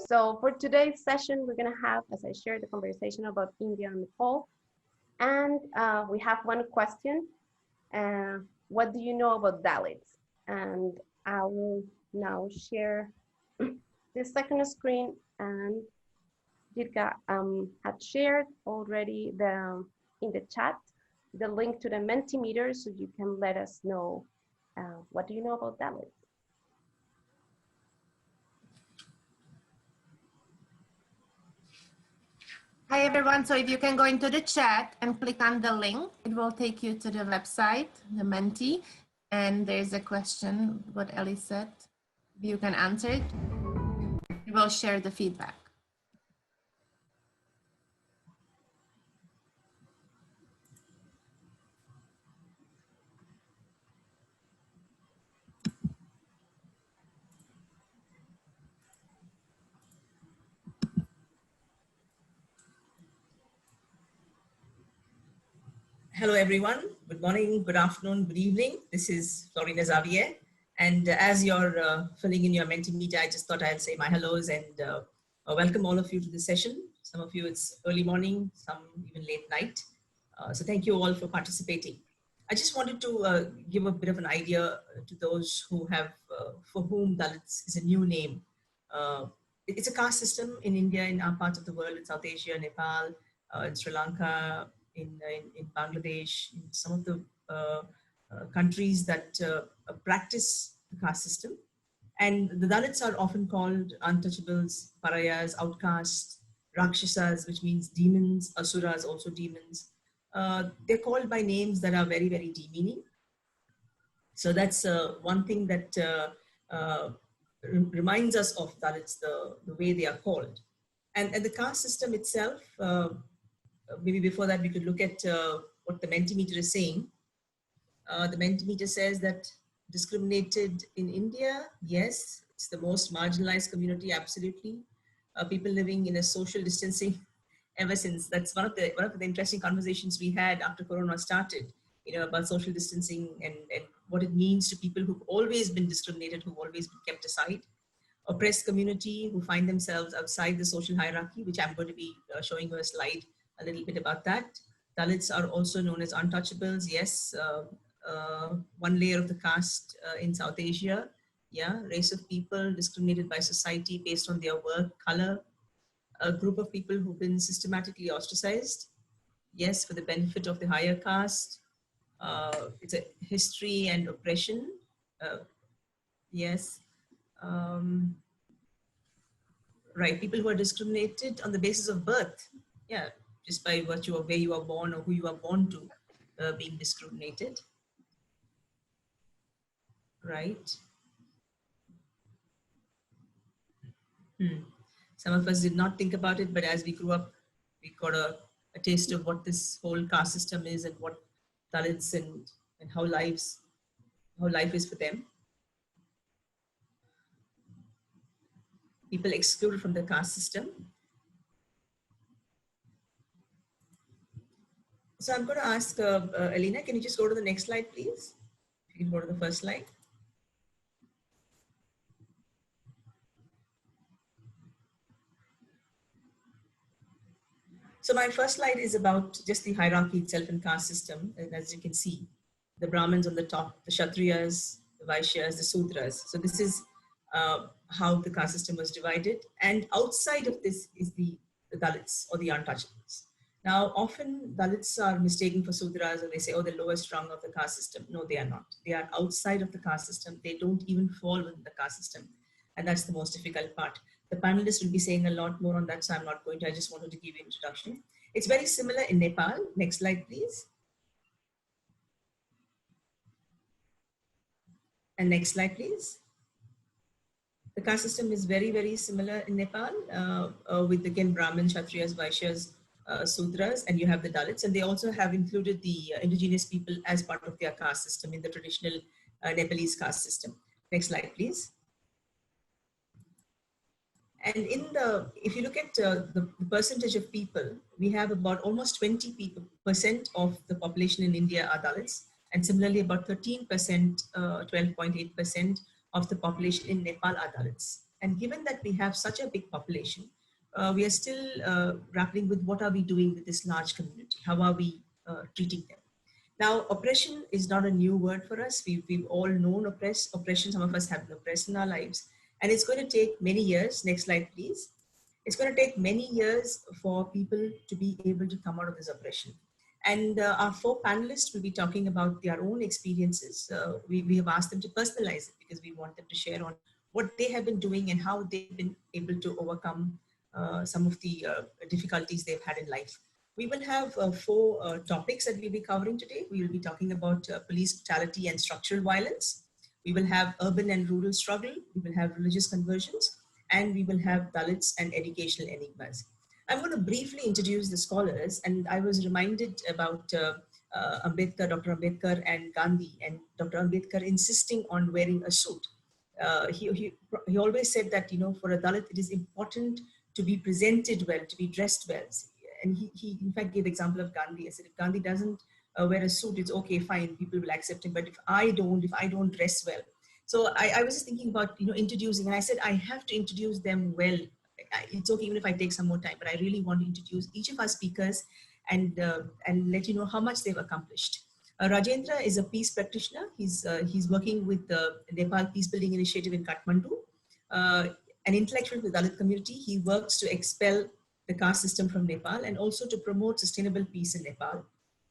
So for today's session, we're gonna have, as I shared, the conversation about India and Nepal. And we have one question. What do you know about Dalits? And I will now share the second screen, and Jirka had shared already in the chat the link to the Mentimeter, so you can let us know what do you know about Dalits. Hi everyone, so if you can go into the chat and click on the link, it will take you to the website, the Menti, and there's a question, what Ellie said. If you can answer it, we will share the feedback. Hello, everyone. Good morning, good afternoon, good evening. This is Florina Xavier. And as you're filling in your Mentimeter, I just thought I'd say my hellos and welcome all of you to the session. Some of you it's early morning, some even late night. So thank you all for participating. I just wanted to give a bit of an idea to those who have, for whom Dalits is a new name. It's a caste system in India, in our part of the world, in South Asia, Nepal, in Sri Lanka, in Bangladesh, in some of the countries that practice the caste system. And the Dalits are often called untouchables, parayas, outcasts, rakshasas, which means demons, asuras, also demons. They're called by names that are very, very demeaning. So that's one thing that reminds us of Dalits, the way they are called. And the caste system itself, maybe before that we could look at what the Mentimeter is saying. The Mentimeter says that discriminated in India, yes, it's the most marginalized community, absolutely. People living in a social distancing ever since. That's one of the interesting conversations we had after Corona started, about social distancing and what it means to people who've always been discriminated, who've always been kept aside. Oppressed community who find themselves outside the social hierarchy, which I'm going to be showing you a slide a little bit about that. Dalits are also known as untouchables. Yes, one layer of the caste in South Asia. Yeah, race of people discriminated by society based on their work, color. A group of people who've been systematically ostracized. Yes, for the benefit of the higher caste. It's a history and oppression. Yes. Right, people who are discriminated on the basis of birth. Yeah, just by virtue of where you are born or who you are born to, being discriminated. Right. Some of us did not think about it, but as we grew up, we got a taste of what this whole caste system is and what Dalits and how life is for them. People excluded from the caste system. So I'm going to ask Elena, can you just go to the next slide, please? If you can go to the first slide. So my first slide is about just the hierarchy itself in caste system. And as you can see, the Brahmins on the top, the Kshatriyas, the Vaishyas, the Sudras. So this is how the caste system was divided. And outside of this is the Dalits or the untouchables. Now, often Dalits are mistaken for Sudras, or they say, oh, the lowest rung of the caste system. No, they are not. They are outside of the caste system. They don't even fall within the caste system. And that's the most difficult part. The panelists will be saying a lot more on that, so I'm not going to. I just wanted to give you an introduction. It's very similar in Nepal. Next slide, please. And next slide, please. The caste system is very, very similar in Nepal with, again, Brahmin, Kshatriyas, Vaishyas, Sudras, and you have the Dalits. And they also have included the indigenous people as part of their caste system in the traditional Nepalese caste system. Next slide, please. And if you look at the percentage of people, we have about almost 20% of the population in India are Dalits, and similarly about 13%, 12.8% of the population in Nepal are Dalits. And given that we have such a big population, we are still grappling with what are we doing with this large community? How are we treating them? Now, oppression is not a new word for us. We've all known oppression. Some of us have been oppressed in our lives. And it's going to take many years. Next slide, please. It's going to take many years for people to be able to come out of this oppression. And our 4 panelists will be talking about their own experiences. We have asked them to personalize it because we want them to share on what they have been doing and how they've been able to overcome some of the difficulties they've had in life. We will have 4 topics that we'll be covering today. We will be talking about police brutality and structural violence. We will have urban and rural struggle. We will have religious conversions, and we will have Dalits and educational enigmas. I'm going to briefly introduce the scholars, and I was reminded about Ambedkar, Dr. Ambedkar and Gandhi, and Dr. Ambedkar insisting on wearing a suit. He always said that, you know, for a Dalit, it is important to be presented well, to be dressed well. And he in fact gave example of Gandhi. I said, if Gandhi doesn't wear a suit, it's okay, fine, people will accept him. But if I don't dress well. So I was just thinking about, you know, introducing, and I said, I have to introduce them well. It's okay even if I take some more time, but I really want to introduce each of our speakers and let you know how much they've accomplished. Rajendra is a peace practitioner. He's working with the Nepal Peace Building Initiative in Kathmandu. An intellectual with the Dalit community, he works to expel the caste system from Nepal and also to promote sustainable peace in Nepal.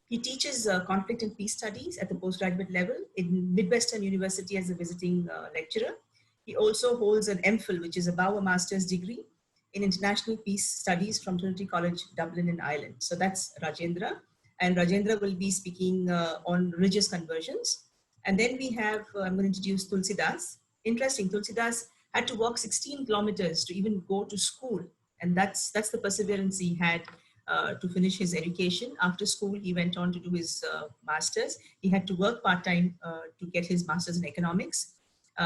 He teaches conflict and peace studies at the postgraduate level in Midwestern University as a visiting lecturer. He also holds an MPhil, which is above a master's degree in international peace studies from Trinity College, Dublin in Ireland. So that's Rajendra. And Rajendra will be speaking on religious conversions. And then we have, I'm going to introduce Tulsidas. Interesting, Tulsidas had to walk 16 kilometers to even go to school. And that's the perseverance he had to finish his education. After school, he went on to do his master's. He had to work part-time to get his master's in economics.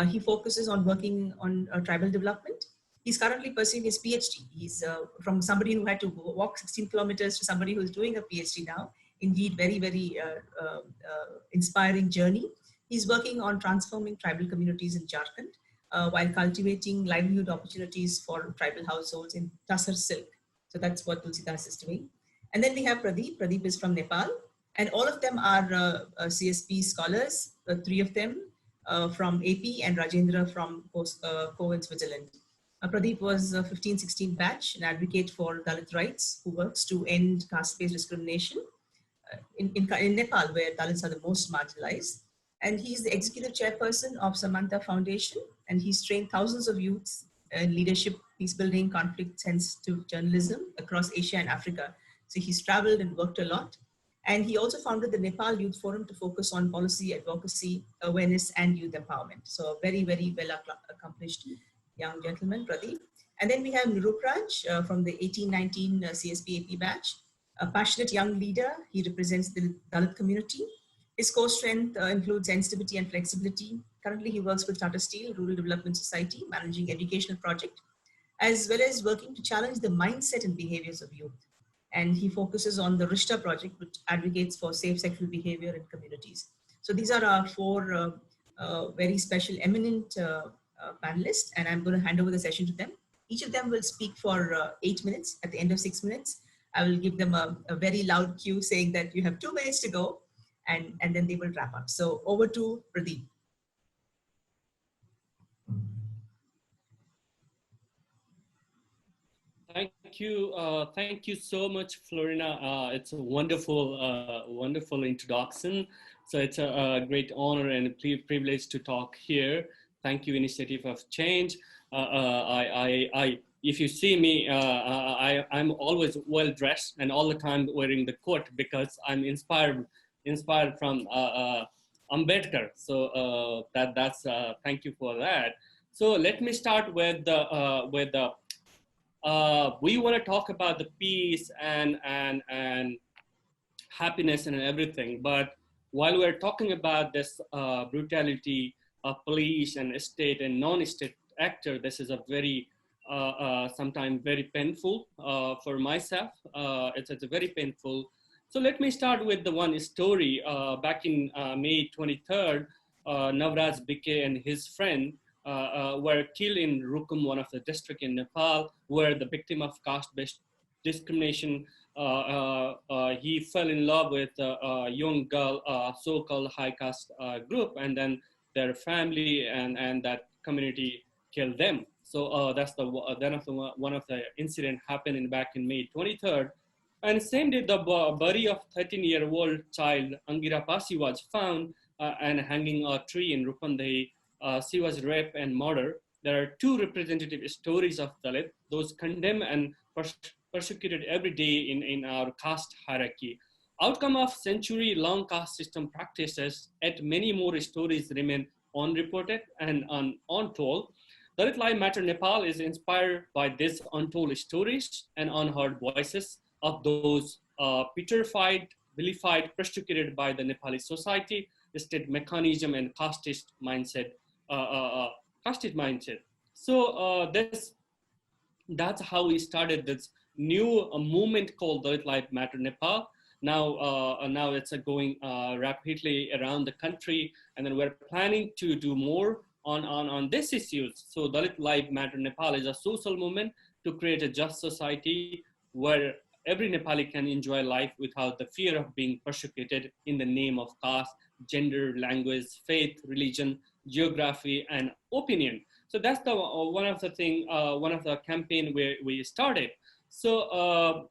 He focuses on working on tribal development. He's currently pursuing his PhD. He's from somebody who had to walk 16 kilometers to somebody who's doing a PhD now. Indeed, very, very inspiring journey. He's working on transforming tribal communities in Jharkhand while cultivating livelihood opportunities for tribal households in Tassar silk. So that's what Tulsidas is doing. And then we have Pradeep. Pradeep is from Nepal. And all of them are CSP scholars, 3 of them from AP and Rajendra from Cohen, Switzerland. Pradeep was a 15-16 batch, an advocate for Dalit rights who works to end caste-based discrimination in Nepal, where Dalits are the most marginalized. And he's the executive chairperson of Samantha Foundation, and he's trained thousands of youths in leadership, peace building, conflict sensitive journalism across Asia and Africa. So he's traveled and worked a lot. And he also founded the Nepal Youth Forum to focus on policy, advocacy, awareness, and youth empowerment. So a very, very well accomplished young gentleman, Pradeep. And then we have Nirupraj from the 1819 CSP AP batch, a passionate young leader. He represents the Dalit community. His core strength includes sensitivity and flexibility. Currently, he works with Tata Steel Rural Development Society, managing educational project, as well as working to challenge the mindset and behaviors of youth. And he focuses on the Rishta project, which advocates for safe sexual behavior in communities. So these are our 4 very special, eminent panelists, and I'm going to hand over the session to them. Each of them will speak for 8 minutes. At the end of 6 minutes, I will give them a very loud cue saying that you have 2 minutes to go, and then they will wrap up. So over to Pradeep. Thank you so much, Florina. It's a wonderful introduction. So it's a great honor and a privilege to talk here. Thank you, Initiative of Change. If you see me, I'm always well dressed and all the time wearing the coat because I'm inspired from Ambedkar. So that's thank you for that. So let me start with the. We want to talk about the peace and happiness and everything, but while we're talking about this brutality of police and state and non-state actor, this is a very sometimes very painful for myself. It's very painful. So let me start with the one story. Back in May 23rd, Navraj Bike and his friend were killed in Rukum, one of the district in Nepal, where the victim of caste-based discrimination. He fell in love with a young girl, so-called high caste group, and then their family and that community killed them. So that's the one of the incident happened back in May 23rd. And same day, the body of 13-year-old child Angira Pasi was found and hanging a tree in Rupandehi. She was raped and murdered. There are two representative stories of Dalit, those condemned and persecuted every day in our caste hierarchy. Outcome of century-long caste system practices, yet many more stories remain unreported and untold. Dalit Lives Matter Nepal is inspired by these untold stories and unheard voices of those petrified, vilified, persecuted by the Nepali society, the state mechanism, and casteist mindset. So that's how we started this new movement called Dalit Lives Matter Nepal. Now it's going rapidly around the country, and then we're planning to do more on these issues. So Dalit Lives Matter Nepal is a social movement to create a just society where every Nepali can enjoy life without the fear of being persecuted in the name of caste, gender, language, faith, religion, geography, and opinion. So that's the one of the campaign where we started. So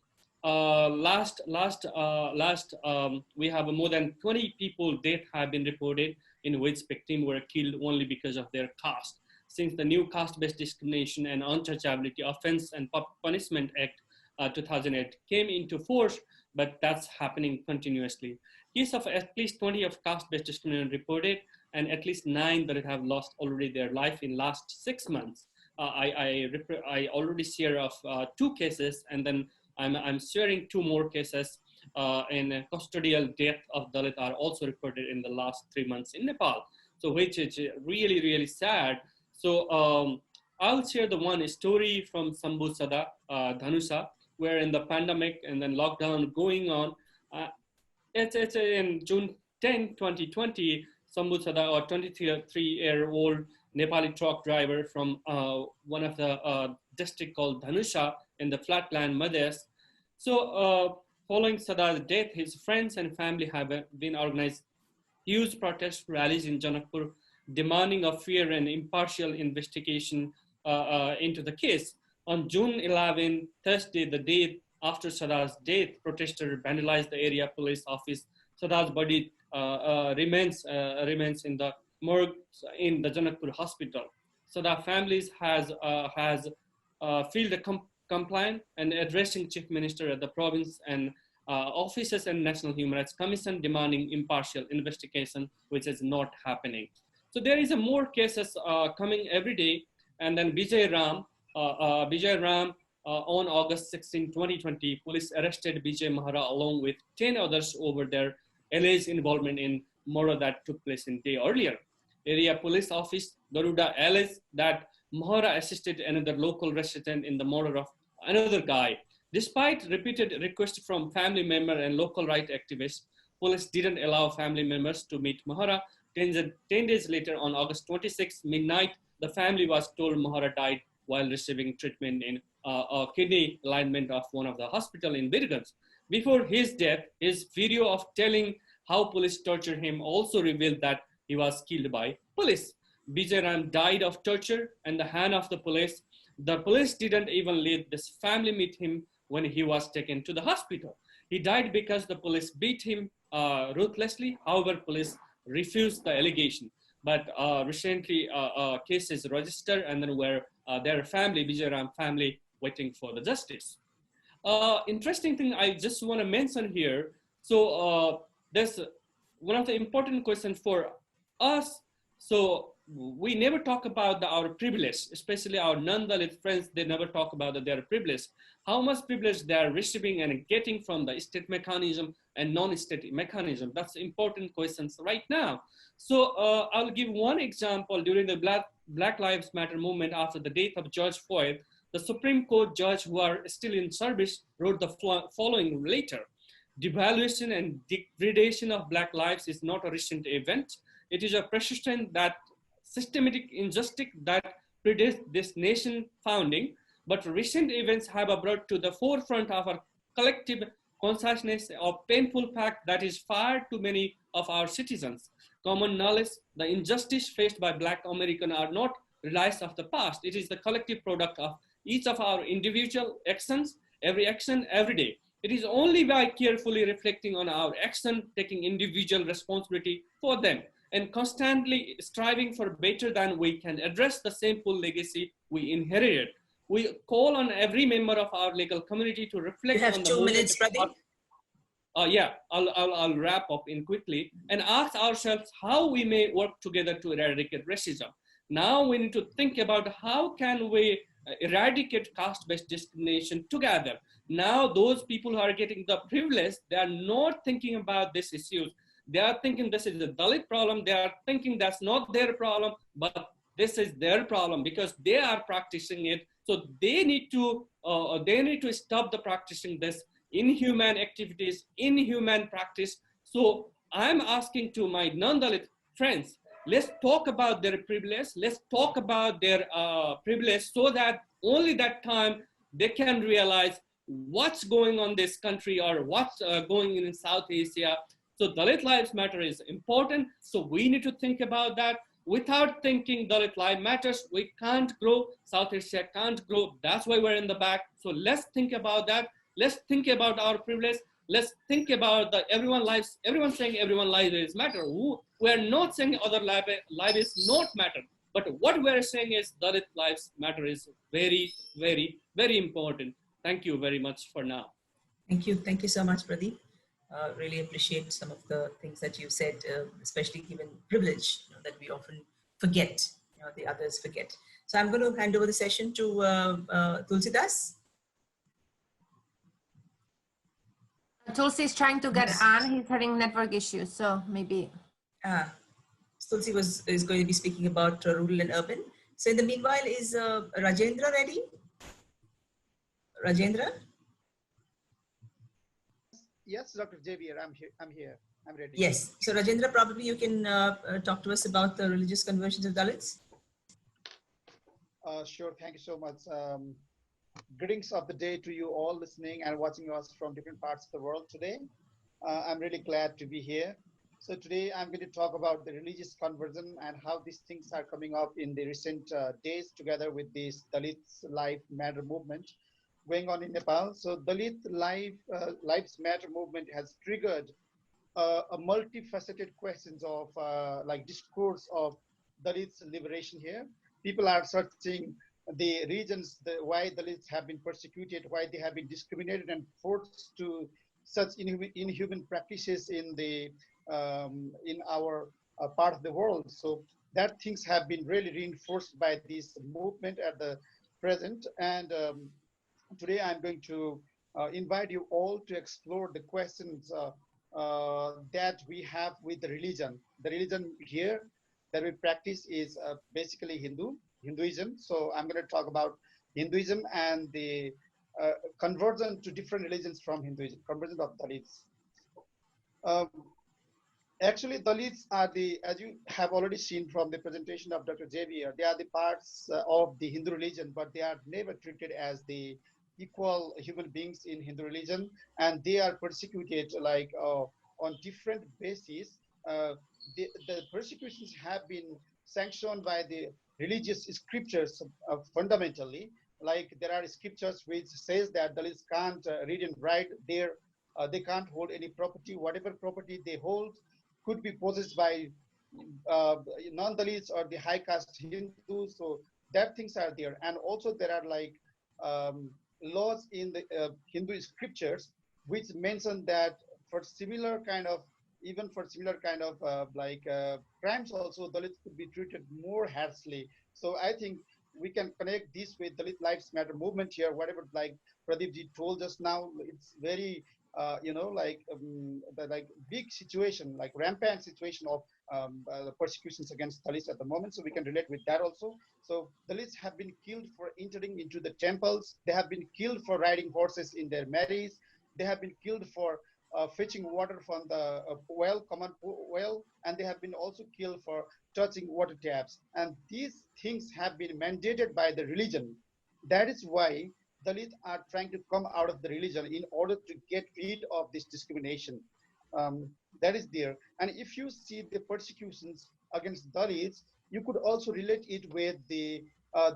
we have more than 20 people death have been reported, in which victims were killed only because of their caste. Since the new caste-based discrimination and untouchability offense and punishment act 2008 came into force, but that's happening continuously. Cases of at least 20 of caste-based discrimination reported, and at least 9 that have lost already their life in last 6 months. I already share of 2 cases, and then I'm sharing 2 more cases. And custodial death of Dalit are also reported in the last 3 months in Nepal. So which is really, really sad. So I'll share the one story from Sambhu Sada, Dhanusa, where in the pandemic and then lockdown going on, it's in June 10, 2020, Sambhu Sada, a 23-year-old Nepali truck driver from one of the district called Dhanusha in the flatland Madhya. So following Sada's death, his friends and family have been organized huge protest rallies in Janakpur, demanding a fair and impartial investigation into the case. On June 11, Thursday, the day after Sada's death, protesters vandalized the area police office. Sada's body remains in the morgue in the Janakpur hospital. Sada families has filed a complaint and addressing Chief Minister at the province and offices and National Human Rights Commission demanding impartial investigation, which is not happening. So there is more cases coming every day. And then Vijay Ram, on August 16, 2020, police arrested Vijay Mahara along with 10 others over their alleged involvement in murder that took place in day earlier. Area police office Garuda alleged that Mahara assisted another local resident in the murder of another guy. Despite repeated requests from family members and local rights activists, police didn't allow family members to meet Mahara. 10 days later, on August 26 midnight, the family was told Mahara died while receiving treatment in a kidney alignment of one of the hospital in Birgans. Before his death, his video of telling how police tortured him also revealed that he was killed by police. Vijay Ram died of torture and the hand of the police. The police didn't even let this family meet him when he was taken to the hospital. He died because the police beat him ruthlessly. However, police refused the allegation. But recently, a case is registered, and then where their family, Vijay Ram family, waiting for the justice. Interesting thing I just want to mention here. So there's one of the important questions for us. So we never talk about our privilege, especially our non-Dalit friends. They never talk about their privilege. How much privilege they are receiving and getting from the state mechanism and non-state mechanism. That's important questions right now. So I'll give one example. During the Black Lives Matter movement after the death of George Floyd, the Supreme Court judge who are still in service wrote the following later. Devaluation and degradation of Black lives is not a recent event. It is a persistent that systematic injustice that predates this nation founding, but recent events have brought to the forefront of our collective consciousness of painful fact that is far too many of our citizens. Common knowledge, the injustice faced by Black Americans are not relics of the past. It is the collective product of each of our individual actions, every action, every day. It is only by carefully reflecting on our action, taking individual responsibility for them, and constantly striving for better than we can address the shameful legacy we inherited. We call on every member of our legal community to You reflect have on the 2 moment. minutes, Pradeep. Yeah, I'll wrap up in quickly and ask ourselves how we may work together to eradicate racism. Now we need to think about how can we eradicate caste-based discrimination together. Now those people who are getting the privilege, they are not thinking about these issues. They are thinking this is a Dalit problem. They are thinking that's not their problem, but this is their problem because they are practicing it. So they need to stop the practicing this inhuman activities, inhuman practice. So I'm asking to my non-Dalit friends, let's talk about their privilege. Let's talk about their privilege so that only that time they can realize what's going on in this country or what's going in South Asia. So Dalit Lives Matter is important. So we need to think about that. Without thinking Dalit Lives Matters, we can't grow. South Asia can't grow. That's why we're in the back. So let's think about that. Let's think about our privilege. Let's think about everyone's saying everyone's lives matter. We're not saying other lives not matter. But what we're saying is Dalit lives matter is very, very, very important. Thank you very much for now. Thank you. Thank you so much, Pradeep. Really appreciate some of the things that you said, especially given privilege that we often forget, the others forget. So I'm going to hand over the session to Tulsidas. Tulsi is trying to get on. He's having network issues, so maybe. Tulsi is going to be speaking about rural and urban. So in the meanwhile, is Rajendra ready? Rajendra? Yes, Dr. Javier, I'm here. I'm ready. Yes. So Rajendra, probably you can talk to us about the religious conversions of Dalits. Sure. Thank you so much. Greetings of the day to you all listening and watching us from different parts of the world today. I'm really glad to be here. So today I'm going to talk about the religious conversion and how these things are coming up in the recent days together with this Dalit Life Matter movement going on in Nepal. So Dalit Lives Matter movement has triggered a multifaceted questions of like discourse of Dalits liberation here. People are searching the reasons why Dalits have been persecuted, why they have been discriminated and forced to such inhuman practices in our part of the world. So that things have been really reinforced by this movement at the present. And today I'm going to invite you all to explore the questions that we have with the religion. The religion here that we practice is basically Hinduism. So I'm going to talk about Hinduism and the conversion to different religions from Hinduism, conversion of Dalits. Actually, Dalits are as you have already seen from the presentation of Dr. Javier, they are the parts of the Hindu religion, but they are never treated as the equal human beings in Hindu religion, and they are persecuted like on different bases. The persecutions have been sanctioned by the religious scriptures fundamentally. Like there are scriptures which says that Dalits can't read and write. They can't hold any property. Whatever property they hold could be possessed by non-Dalits or the high caste Hindus. So that things are there. And also there are like laws in the Hindu scriptures which mention that for similar kind of crimes also Dalits could be treated more harshly. So I think we can connect this with Dalit Lives Matter movement here. Whatever like Pradeep ji told us now, it's very the big situation, like rampant situation of the persecutions against Dalits at the moment. So we can relate with that also. So Dalits have been killed for entering into the temples. They have been killed for riding horses in their marriages. They have been killed for fetching water from the well, common well, and they have been also killed for touching water taps. And these things have been mandated by the religion. That is why Dalits are trying to come out of the religion in order to get rid of this discrimination. That is there. And if you see the persecutions against Dalits, you could also relate it with the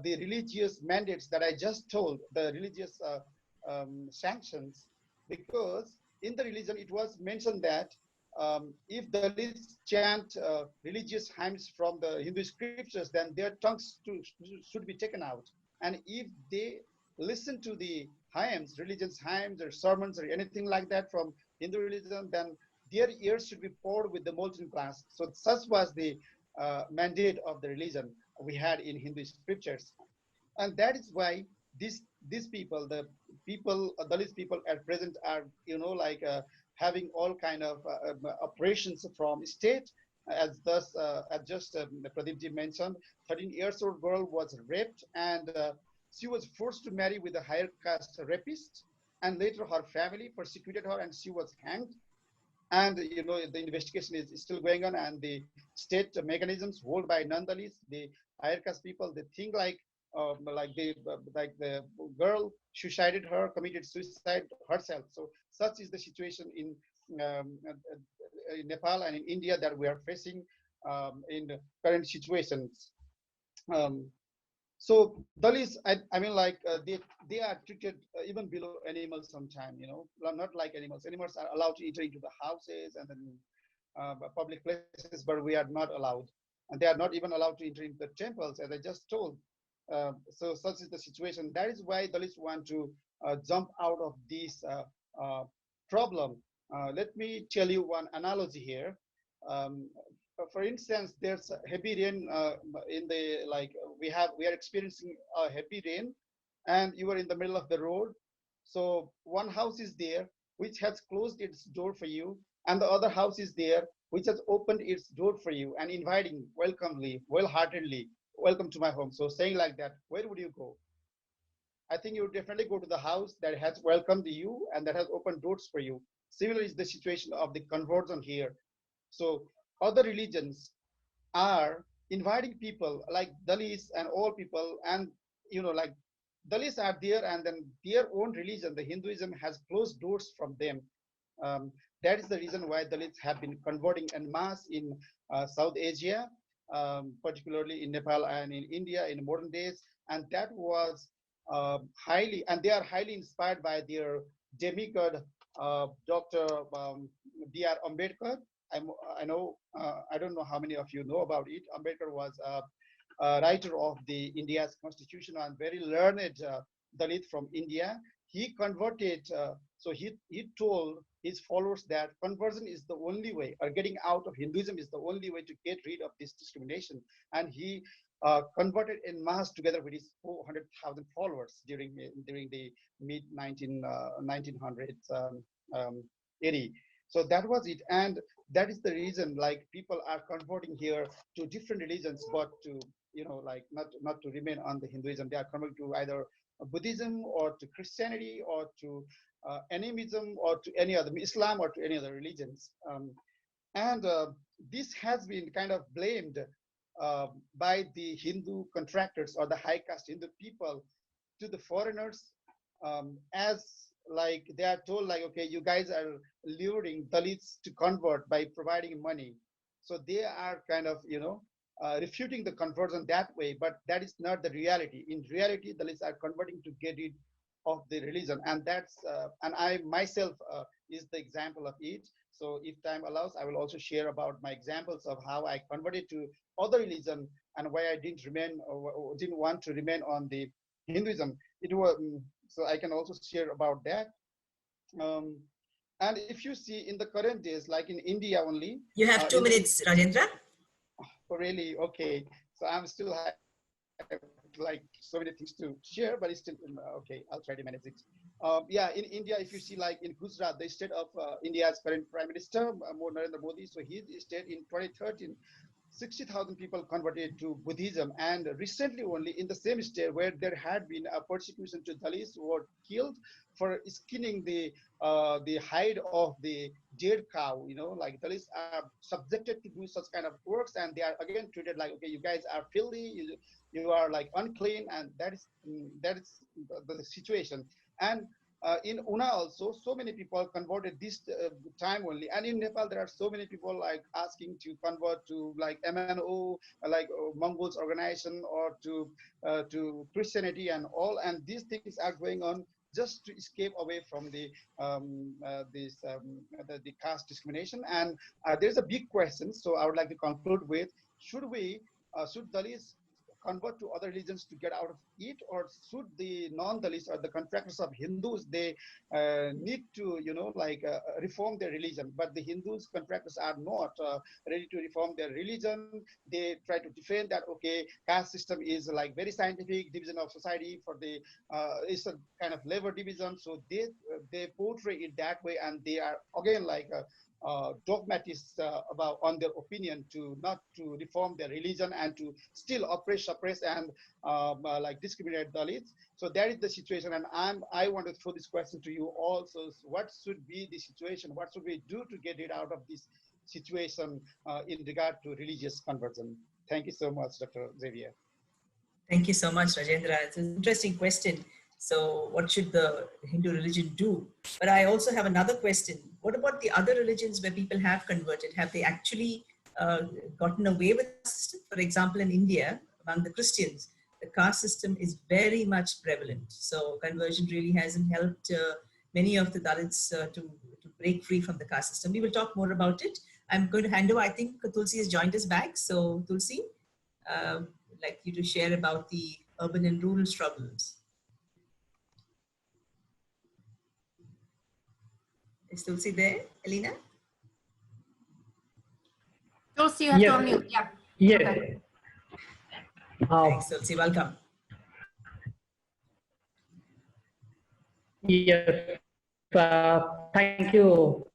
religious mandates that I just told, the religious sanctions, because in the religion it was mentioned that if Dalits chant religious hymns from the Hindu scriptures, then their tongues should be taken out. And if they listen to the hymns, religious hymns or sermons or anything like that from Hindu religion, then their ears should be poured with the molten glass. So such was the mandate of the religion we had in Hindu scriptures. And that is why these people, the people, Dalit people at present are, like having all kind of operations from state, as thus, as just Pradeep ji mentioned, 13 years old girl was raped, and she was forced to marry with a higher caste rapist, and later her family persecuted her and she was hanged. And the investigation is still going on, and the state mechanisms hold by non-Dalits, the higher caste people, they think like the girl suicided her, committed suicide herself. So such is the situation in Nepal and in India that we are facing in the current situations. So Dalits, I mean, like they are treated even below animals sometimes, not like animals. Animals are allowed to enter into the houses and then public places, but we are not allowed. And they are not even allowed to enter into the temples, as I just told. So such is the situation. That is why Dalits want to jump out of this problem. Let me tell you one analogy here. For instance, there's heavy rain in the we are experiencing a heavy rain, and you are in the middle of the road. So one house is there which has closed its door for you, and the other house is there which has opened its door for you and inviting welcomely, well-heartedly, welcome to my home. So saying like that, where would you go? I think you would definitely go to the house that has welcomed you and that has opened doors for you. Similar is the situation of the conversion here. So other religions are inviting people like Dalits and all people, and like Dalits are there, and then their own religion, the Hinduism, has closed doors from them. That is the reason why Dalits have been converting en masse in South Asia, particularly in Nepal and in India in modern days. And that was they are highly inspired by their demigod, Dr. B.R. Ambedkar. I know, I don't know how many of you know about it. Ambedkar was a writer of the India's constitution and very learned Dalit from India. He converted, so he told his followers that conversion is the only way, or getting out of Hinduism is the only way to get rid of this discrimination. And he converted en masse together with his 400,000 followers during the mid 1900s, 80. So that was it, and that is the reason like people are converting here to different religions, but to not to remain on the Hinduism. They are converting to either Buddhism or to Christianity or to animism or to any other Islam or to any other religions. And this has been kind of blamed by the Hindu contractors or the high caste Hindu people to the foreigners, as like they are told like, okay, you guys are luring Dalits to convert by providing money. So they are kind of refuting the conversion that way, but that is not the reality. In reality, Dalits are converting to get rid of the religion, and that's and I myself is the example of it. So if time allows, I will also share about my examples of how I converted to other religion and why I didn't remain or didn't want to remain on the Hinduism. It was so I can also share about that. And if you see in the current days, like in India only, You have 2 minutes, Rajendra. Oh, really? Okay. So I'm still like so many things to share, but it's still okay. I'll try to manage it. Yeah, in India, if you see like in Gujarat, the state of India's current Prime Minister, Narendra Modi, so he stayed in 2013. 60,000 people converted to Buddhism. And recently only in the same state where there had been a persecution to Dalits who were killed for skinning the hide of the dead cow, like Dalits are subjected to do such kind of works, and they are again treated like, okay, you guys are filthy, you are like unclean, and that is the situation. And in Una also, so many people converted this time only. And in Nepal, there are so many people like asking to convert to like MNO, like Mongols organization, or to Christianity and all. And these things are going on just to escape away from the caste discrimination. And there's a big question. So I would like to conclude with: should Dalits convert to other religions to get out of it, or should the non-Dalits or the contractors of Hindus, they need to reform their religion? But the Hindus contractors are not ready to reform their religion. They try to defend that, okay, caste system is like very scientific division of society for the it's a kind of labor division, so they portray it that way, and they are again like dogmatists about on their opinion to not to reform their religion and to still oppress, suppress, and like discriminate Dalits. So that is the situation, and I want to throw this question to you also. So what should be the situation? What should we do to get it out of this situation in regard to religious conversion? Thank you so much, Dr. Xavier. Thank you so much, Rajendra. It's an interesting question. So what should the Hindu religion do? But I also have another question. What about the other religions where people have converted? Have they actually gotten away with the system? For example, in India, among the Christians, the caste system is very much prevalent. So conversion really hasn't helped many of the Dalits to break free from the caste system. We will talk more about it. I'm going to hand over. I think Tulsi has joined us back. So Tulsi, I'd like you to share about the urban and rural struggles. Is Tulsi there, Elena? Tulsi, you have to unmute. Yeah. Yes. Okay. Thanks, Tulsi. Welcome. Yes. Thank you,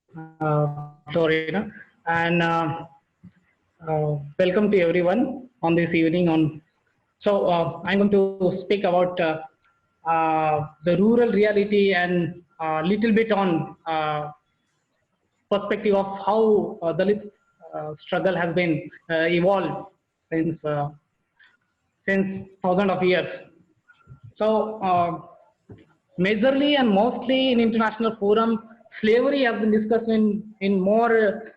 Dorina, and welcome to everyone on this evening. So I'm going to speak about the rural reality and little bit on perspective of how Dalit struggle has been evolved since thousands of years. So majorly and mostly in international forum, slavery has been discussed in more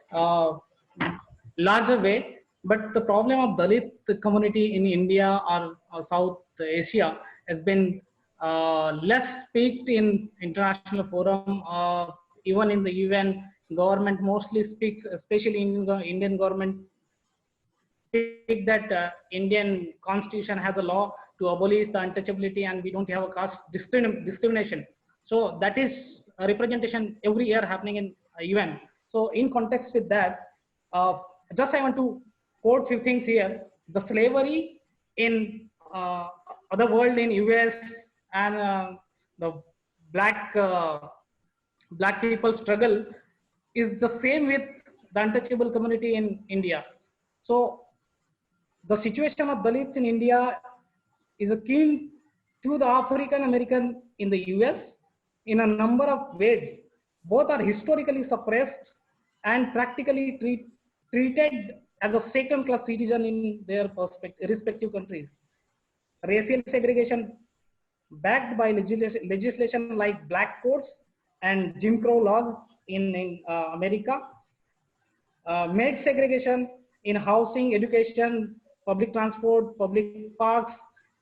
larger way. But the problem of Dalit community in India or South Asia has been less speaked in international forum. Even in the UN, government mostly speaks, especially in the Indian government, speak that Indian constitution has a law to abolish the untouchability, and we don't have a caste discrimination. So that is a representation every year happening in UN. So in context with that, just I want to quote few things here. The slavery in other world in US and the black people struggle is the same with the untouchable community in India. So the situation of Dalits in India is akin to the African American in the US in a number of ways. Both are historically suppressed and practically treated as a second-class citizen in their respective countries. Racial segregation backed by legislation like black codes and Jim Crow laws in America, made segregation in housing, education, public transport, public parks,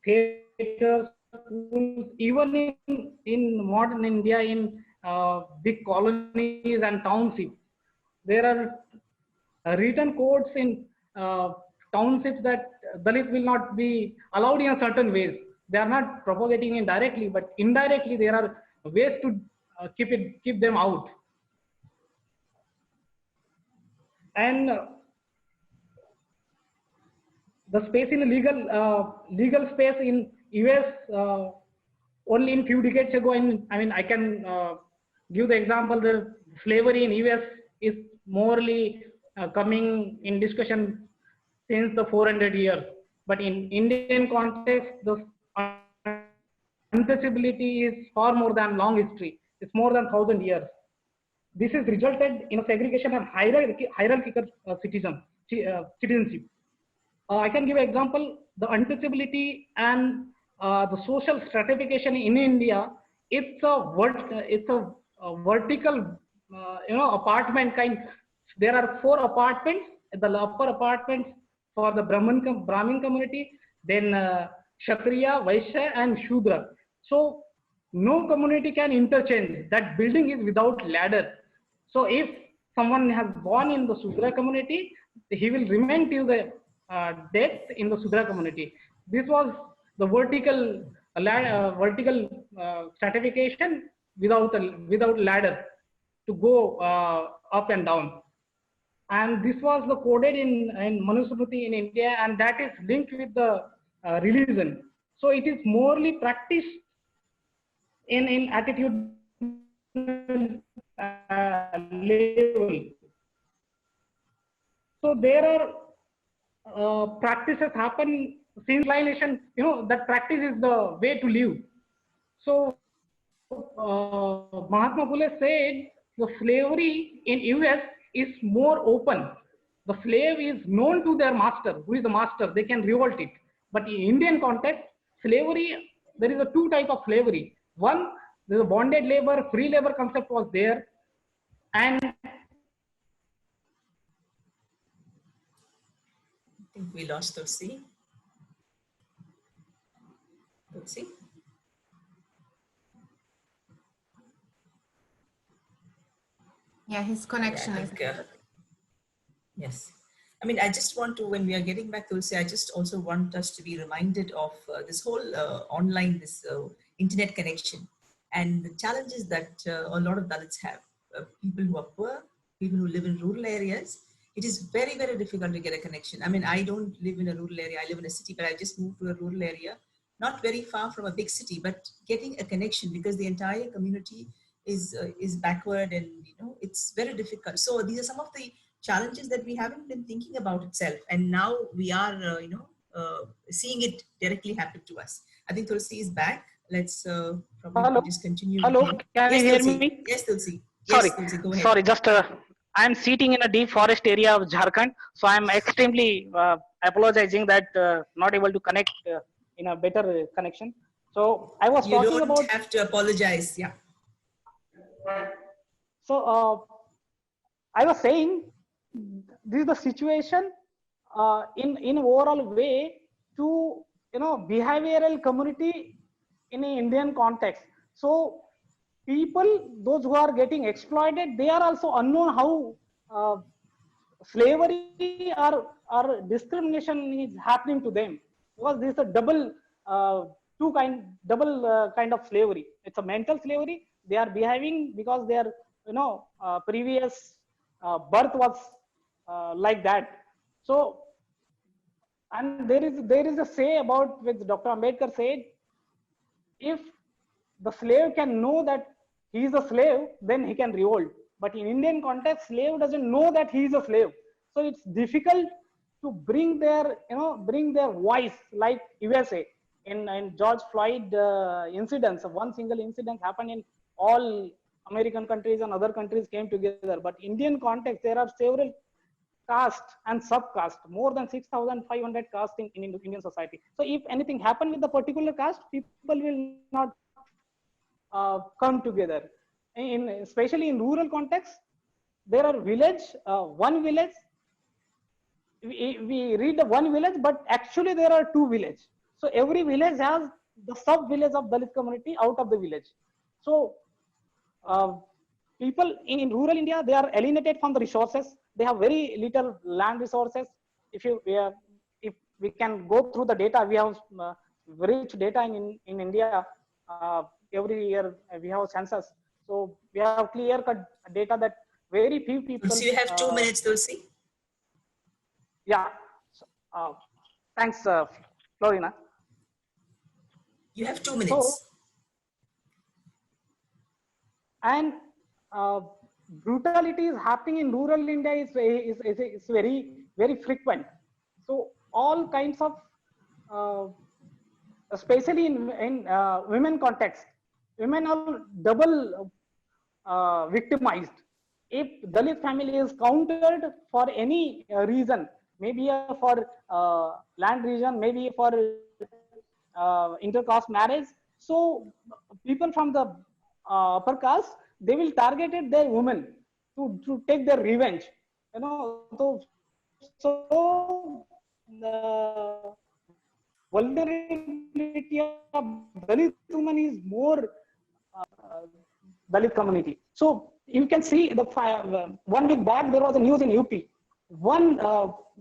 theaters, schools, even in modern India, in big colonies and townships. There are written codes in townships that Dalit will not be allowed in a certain ways. They are not propagating it directly, but indirectly there are ways to keep them out. And the space in the legal space in US only in few decades ago, I can give the example, the slavery in US is morely coming in discussion since the 400 years. But in Indian context, the untouchability is far more than long history. It's more than 1,000 years. This has resulted in a segregation and hierarchical citizenship. I can give an example. The untouchability and the social stratification in India. It's a vertical, apartment kind. There are 4 apartments. The upper apartments for the Brahmin community, then Kshatriya, Vaishya, and Shudra. So no community can interchange. That building is without ladder. So if someone has born in the Shudra community, he will remain till the death in the Shudra community. This was the vertical stratification without ladder to go up and down. And this was the coded in Manusmriti in India, and that is linked with the religion. So it is morely practiced in attitude level. So there are practices happen since civilization. That practice is the way to live. So Mahatma Phule said the slavery in US is more open. The slave is known to their master. Who is the master? They can revolt it. But in Indian context, slavery, there is a 2 type of slavery. One, the bonded labor, free labor concept was there. And I think we lost Tulsi. Tulsi? Yeah, his connection Yeah, I is. think, yes. I mean, I just want to, when we are getting back, Tulsi, I just also want us to be reminded of this whole online, this internet connection and the challenges that a lot of Dalits have. People who are poor, people who live in rural areas, it is very, very difficult to get a connection. I mean, I don't live in a rural area. I live in a city, but I just moved to a rural area, not very far from a big city, but getting a connection because the entire community is backward, and it's very difficult. So these are some of the challenges that we haven't been thinking about itself, and now we are seeing it directly happen to us. I think Tulsi is back. Let's probably just continue. Hello, can Yes, you hear Tulsi. me? Yes, Tulsi. Sorry, Yes, Tulsi, go ahead. sorry. Just I'm sitting in a deep forest area of Jharkhand, so I'm extremely apologizing that not able to connect in a better connection. So I was You talking don't about. have to apologize. Yeah. So I was saying this is the situation in overall way to behavioral community in an Indian context. So people, those who are getting exploited, they are also unknown how slavery or discrimination is happening to them, because this is a double kind of slavery. It's a mental slavery. They are behaving because their previous birth was like that. So, and there is a say about which Dr. Ambedkar said, if the slave can know that he is a slave, then he can revolt. But in Indian context, slave doesn't know that he is a slave. So it's difficult to bring their voice, like USA in George Floyd incidents. One single incident happened in all American countries and other countries came together. But Indian context, there are several caste and subcaste, more than 6,500 castes in Indian society. So if anything happened with the particular caste, people will not come together. Especially in rural context, there are one village. We read the one village, but actually there are 2 villages. So every village has the sub-village of Dalit community out of the village. So people in rural India, they are alienated from the resources. They have very little land resources. If we can go through the data, we have rich data in India. Every year we have census. So we have clear-cut data that very few people. So you have 2 minutes, Tulsi. Yeah. Thanks, Florina. You have 2 minutes. So, and brutality is happening in rural India is very, very frequent. So all kinds of, especially in women context, women are double victimized. If Dalit family is countered for any reason, maybe for land region, maybe for intercaste marriage, so people from the upper caste, they will target their women to take their revenge. You know, so the vulnerability of Dalit women is more Dalit community. So you can see the 1 week back there was a news in UP. One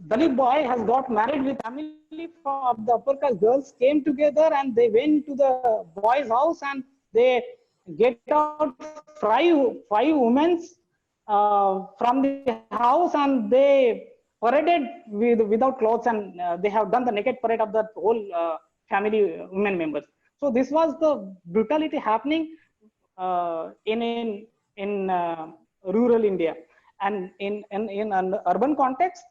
Dalit boy has got married with family of the upper caste girls came together and they went to the boy's house and they get out five women from the house and they paraded without clothes and they have done the naked parade of the whole family women members. So this was the brutality happening in rural India, and in an urban context,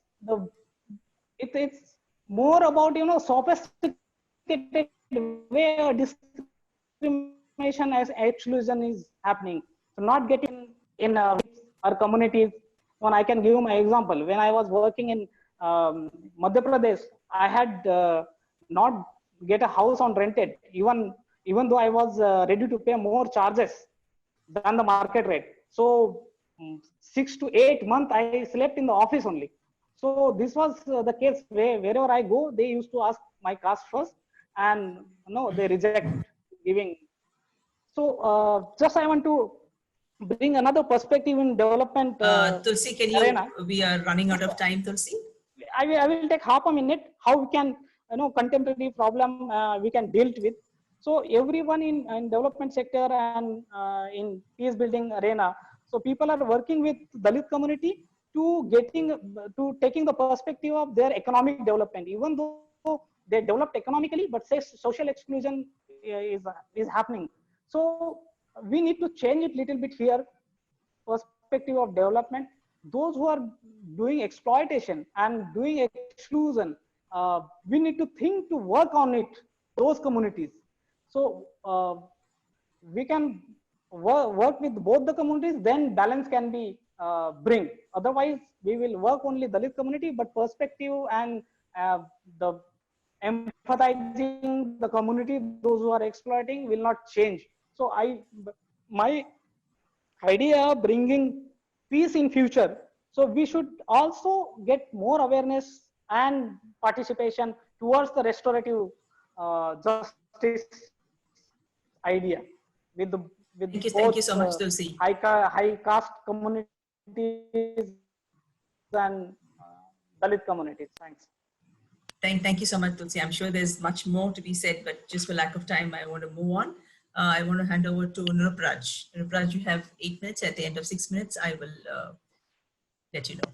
it's more about sophisticated way of discrimination as exclusion is happening. So not getting in our communities. When I can give my example, when I was working in Madhya Pradesh, I had not get a house on rented, even though I was ready to pay more charges than the market rate. So 6 to 8 months I slept in the office only. So this was the case wherever I go, they used to ask my caste first, and no, they reject giving. So just I want to bring another perspective in development Tulsi, arena. we are running out of time, Tulsi. I will take half a minute how we can contemporary problem we can deal with. So everyone in development sector and in peace building arena, so people are working with Dalit community to taking the perspective of their economic development, even though they developed economically, but say social exclusion is happening. So we need to change it little bit here, perspective of development. Those who are doing exploitation and doing exclusion, we need to think to work on it, those communities. So we can work with both the communities, then balance can be bring. Otherwise, we will work only Dalit community, but perspective and the empathizing the community, those who are exploiting, will not change. So my idea bringing peace in future. So we should also get more awareness and participation towards the restorative justice idea with Thank you both so much, Tulsi. high caste communities and Dalit communities. Thanks. Thank you so much, Tulsi. I'm sure there's much more to be said, but just for lack of time, I want to move on. I want to hand over to Nurupraj. Nurupraj, you have 8 minutes. At the end of 6 minutes, I will let you know.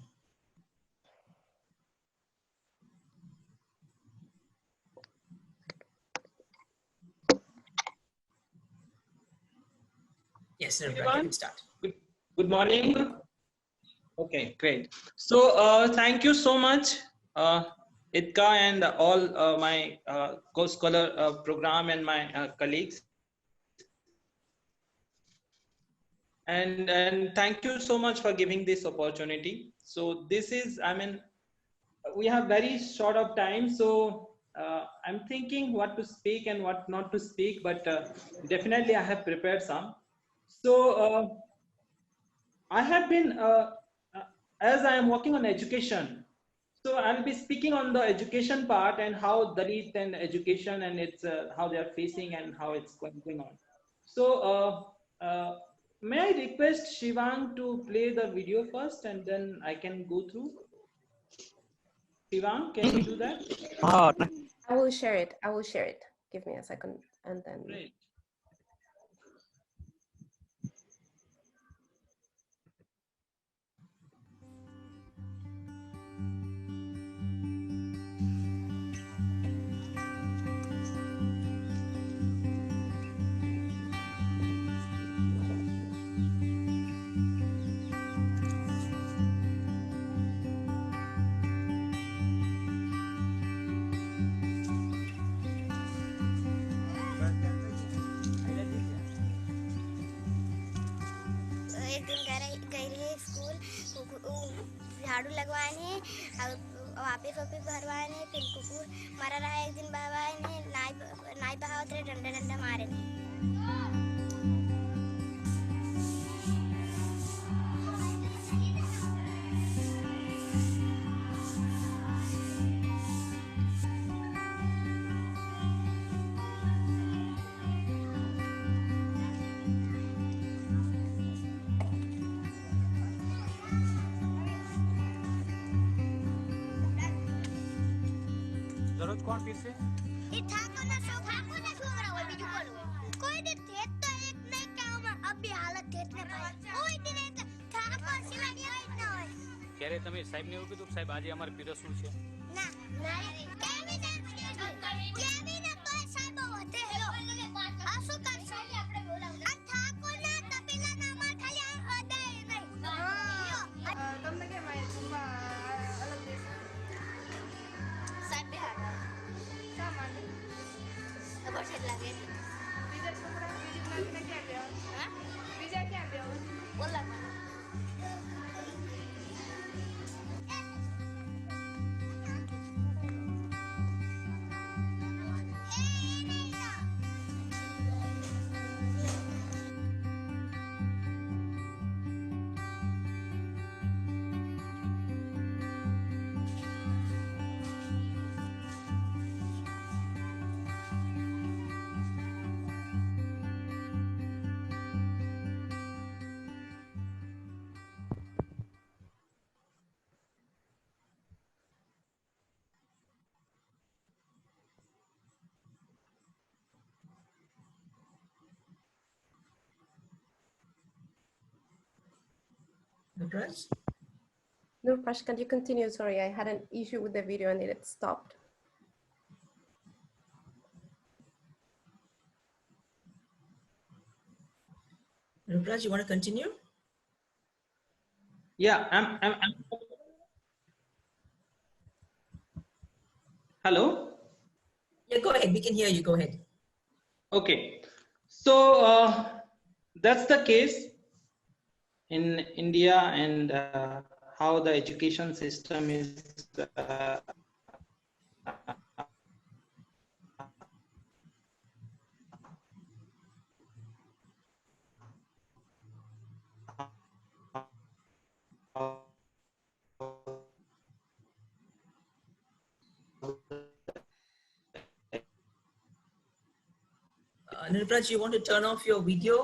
Yes, Nurupraj, you can start. Good morning. Okay, great. So thank you so much, Itka and all my co-scholar program and my colleagues. And thank you so much for giving this opportunity. So this is, I mean, we have very short of time, so I'm thinking what to speak and what not to speak, but definitely I have prepared some. So I have been, as I am working on education, so I'll be speaking on the education part and how Dalit and education and it's how they are facing and how it's going on. So may I request Shivang to play the video first and then I can go through? Shivang, can you do that? I will share it. I will share it. Give me a second and then. Great. एक दिन गई रही school, झाड़ू लगवाने और वापिस भरवाने, फिर कुकुर मारा रहा एक दिन बाबा ने, नाई बहावत रहे, डंडा डंडा मारे नहीं। जरूरत कौन फिर से कोई दिन थे तो एक नहीं क्या हुआ, अब भी हालत थे ने भाई कोई दिन एक था पर सिवानिया इतना है कह रहे તમે સાહેબ ને એવું કીધું કે સાહેબ આજે અમારે પીરસવું છે ના નહીં કેવી ને તો સાહેબ હોતે હેલો આસુ કર સાહેબ આપણે બોલાવ આ ઠાકોર ના તપેલા ના માં ખાલી અદય નહીં તમને કે માય સુમા અલગ દેશ સાહેબ બિહાર સામાન ખબર છે લાગે બીજા છોકરા બીજી ક્લાસને ક્યાં બેહો હા બીજા ક્યાં બેહો બોલા Nupraj? Nurpash, can you continue? Sorry, I had an issue with the video and it stopped. Nupraj, you want to continue? Yeah, Hello? Yeah, go ahead. We can hear you. Go ahead. Okay. So that's the case in India, and how the education system is Nupraj, you want to turn off your video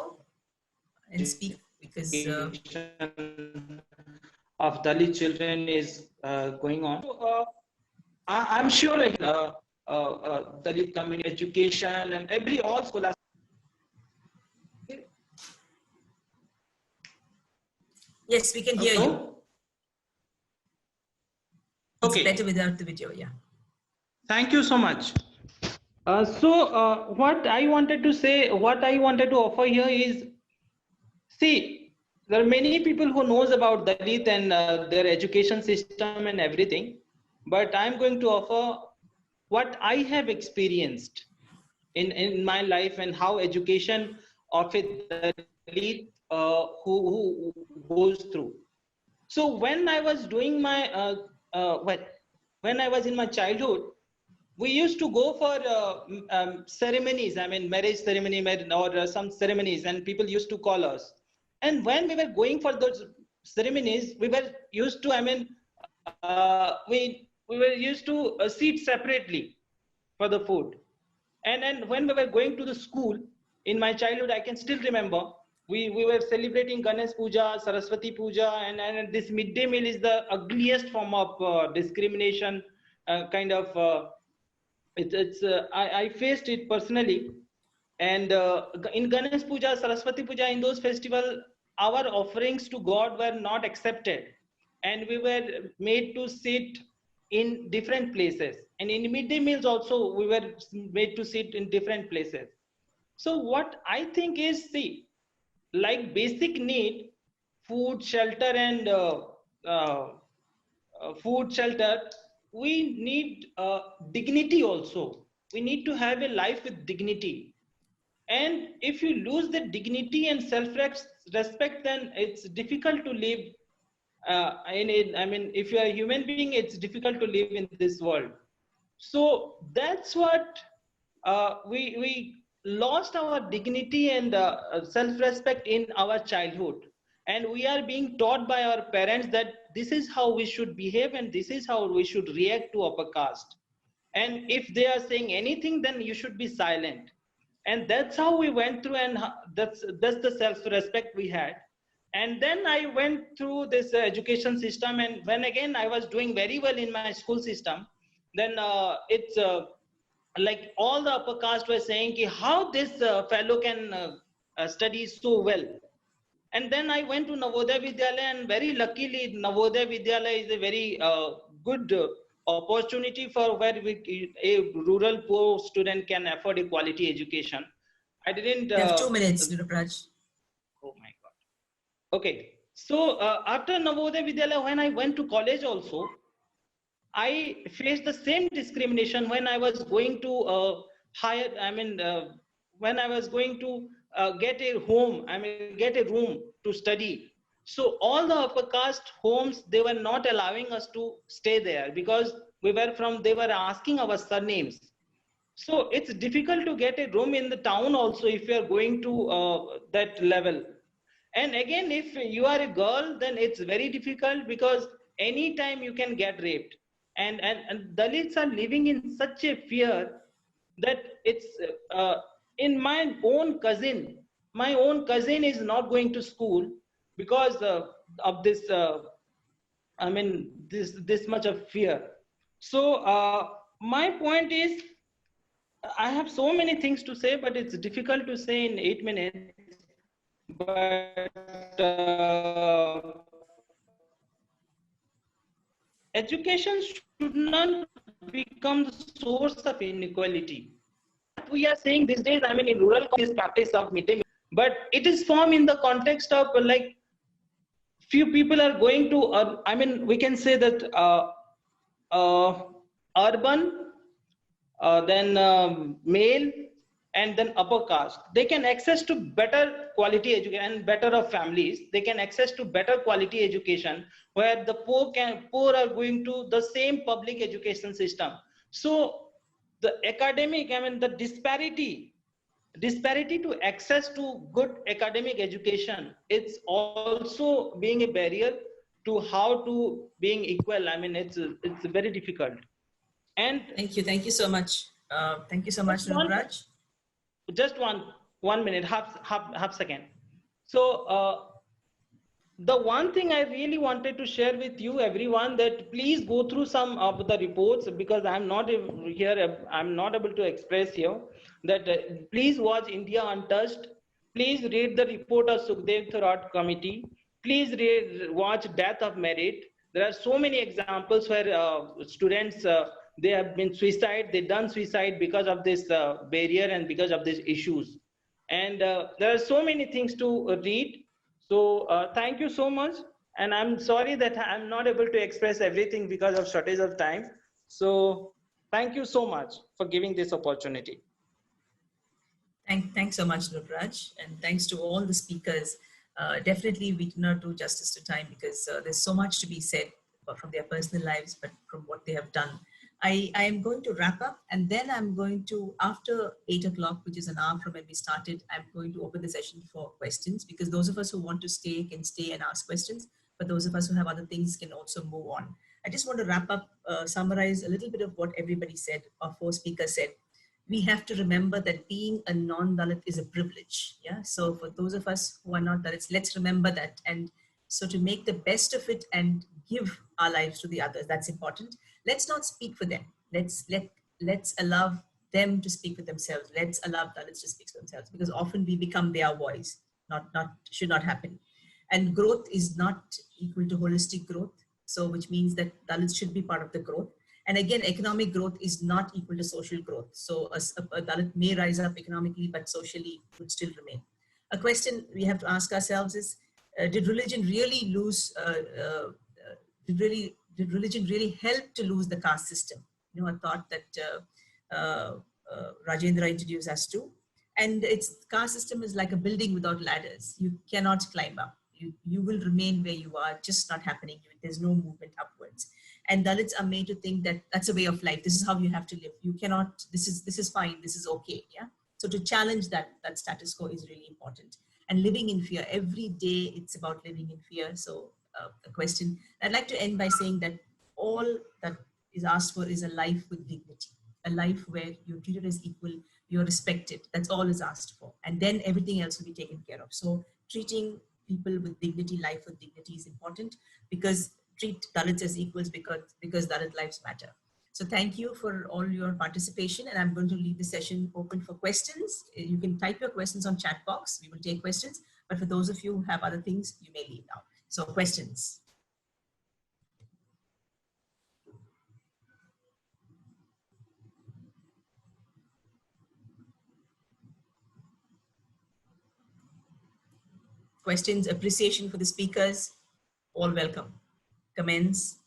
and speak because of Dalit children is going on. I'm sure Dalit community education and all schools. Yes, we can hear you. Okay. It's better without the video, yeah. Thank you so much. What I wanted to say, what I wanted to offer here is, see, there are many people who knows about Dalit and their education system and everything, but I'm going to offer what I have experienced in my life and how education of a Dalit who goes through. So when I was doing my, when I was in my childhood, we used to go for ceremonies, I mean marriage ceremony or some ceremonies, and people used to call us. And when we were going for those ceremonies, we were used to, I mean, we were used to sit separately for the food. And then when we were going to the school, in my childhood, I can still remember, we were celebrating Ganesh Puja, Saraswati Puja, and this midday meal is the ugliest form of discrimination, kind of, I faced it personally. And in Ganesh Puja, Saraswati Puja, in those festivals, our offerings to God were not accepted. And we were made to sit in different places. And in midday meals also, we were made to sit in different places. So what I think is, see, like basic need, food, shelter, and food, shelter, we need dignity also. We need to have a life with dignity. And if you lose the dignity and respect, then it's difficult to live in it. I mean, if you are a human being, it's difficult to live in this world. So that's what we lost our dignity and self-respect in our childhood, and we are being taught by our parents that this is how we should behave and this is how we should react to upper caste, and if they are saying anything, then you should be silent. And that's how we went through, and that's the self-respect we had. And then I went through this education system, and when again I was doing very well in my school system, then it's like all the upper caste were saying ki, how this fellow can study so well. And then I went to Navodaya Vidyalaya, and very luckily Navodaya Vidyalaya is a very good opportunity for where a rural poor student can afford a quality education. I didn't. You have 2 minutes, Nirupraj. Oh my God. Okay. So after Navodaya Vidyalaya, when I went to college also, I faced the same discrimination when I was going to when I was going to get a home, get a room to study. So all the upper caste homes, they were not allowing us to stay there because they were asking our surnames. So it's difficult to get a room in the town also if you are going to that level. And again, if you are a girl, then it's very difficult because anytime you can get raped. And Dalits are living in such a fear that it's in my own cousin is not going to school because of this this much of fear. So my point is, I have so many things to say, but it's difficult to say in 8 minutes. But education should not become the source of inequality. We are saying these days, in rural this practice of midday meal, but it is formed in the context of like few people are going to, we can say that urban, then male, and then upper caste, they can access to better quality education, and better of families, they can access to better quality education, where the poor are going to the same public education system. So the academic, the disparity to access to good academic education, it's also being a barrier to how to being equal. It's very difficult. And Thank you so much. Thank you so much, Nirupraj. Just one minute, half second. So the one thing I really wanted to share with you, everyone, that please go through some of the reports, because I'm not here, I'm not able to express here, that please watch India Untouched. Please read the report of Sukhdev Thorat Committee. Please watch Death of Merit. There are so many examples where students, they have been done suicide because of this barrier and because of these issues. And there are so many things to read. So thank you so much. And I'm sorry that I'm not able to express everything because of shortage of time. So thank you so much for giving this opportunity. Thanks so much, Nirupraj. And thanks to all the speakers. Definitely we did not do justice to time because there's so much to be said from their personal lives, but from what they have done. I am going to wrap up, and then I'm going to, after 8 o'clock, which is an hour from when we started, I'm going to open the session for questions, because those of us who want to stay can stay and ask questions, but those of us who have other things can also move on. I just want to wrap up, summarize a little bit of what everybody said, our 4 speakers said. We have to remember that being a non-Dalit is a privilege. Yeah. So for those of us who are not Dalits, let's remember that. And so to make the best of it and give our lives to the others, that's important. Let's not speak for them. Let's allow them to speak for themselves. Let's allow Dalits to speak for themselves, because often we become their voice. Should not happen. And growth is not equal to holistic growth. So which means that Dalits should be part of the growth. And again, economic growth is not equal to social growth. So a Dalit may rise up economically, but socially would still remain. A question we have to ask ourselves is, did religion really lose, did religion really help to lose the caste system? You know, a thought that Rajendra introduced us to. And its caste system is like a building without ladders. You cannot climb up. You will remain where you are, just not happening. There's no movement upwards. And Dalits are made to think that that's a way of life. This is how you have to live. You cannot, this is fine, this is okay, yeah? So to challenge that status quo is really important. And living in fear, every day it's about living in fear. So a question, I'd like to end by saying that all that is asked for is a life with dignity, a life where you're treated as equal, you're respected. That's all is asked for. And then everything else will be taken care of. So treating people with dignity, life with dignity is important, because treat Dalits as equals because Dalit lives matter. So thank you for all your participation, and I'm going to leave the session open for questions. You can type your questions on chat box. We will take questions, but for those of you who have other things, you may leave now. So questions. Questions, appreciation for the speakers, all welcome. Comments?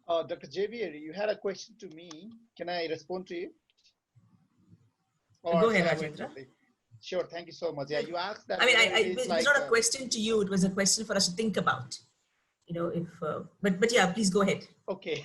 Dr. Javier, you had a question to me. Can I respond to you? Go ahead, shall I wait Rajendra. for the- Sure, thank you so much. Yeah, you asked that. I mean, whether it's like, not a question to you. It was a question for us to think about. You know, if but yeah, please go ahead. Okay.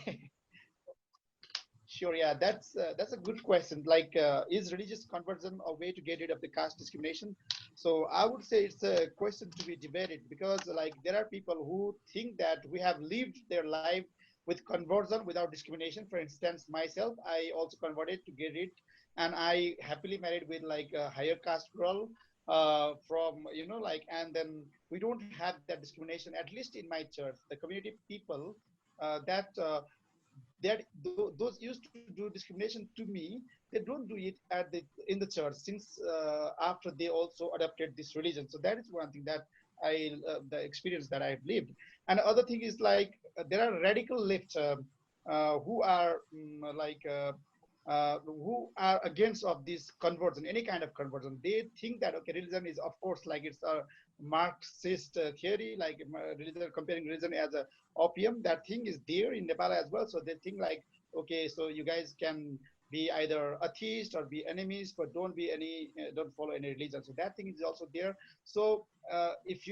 Sure, yeah, that's a good question. Like, is religious conversion a way to get rid of the caste discrimination? So I would say it's a question to be debated, because like there are people who think that we have lived their life with conversion without discrimination. For instance, myself, I also converted to get rid, and I happily married with like a higher caste girl from, you know, like, and then we don't have that discrimination, at least in my church. The community people those used to do discrimination to me, they don't do it at in the church, since after they also adopted this religion. So that is one thing that the experience that I've lived. And the other thing is like there are radical left who are who are against of this conversion, any kind of conversion. They think that, okay, religion is, of course, like it's a Marxist theory, like religion, comparing religion as a opium. That thing is there in Nepal as well. So they think like, okay, so you guys can be either atheist or be enemies, but don't be any, don't follow any religion. So that thing is also there. So if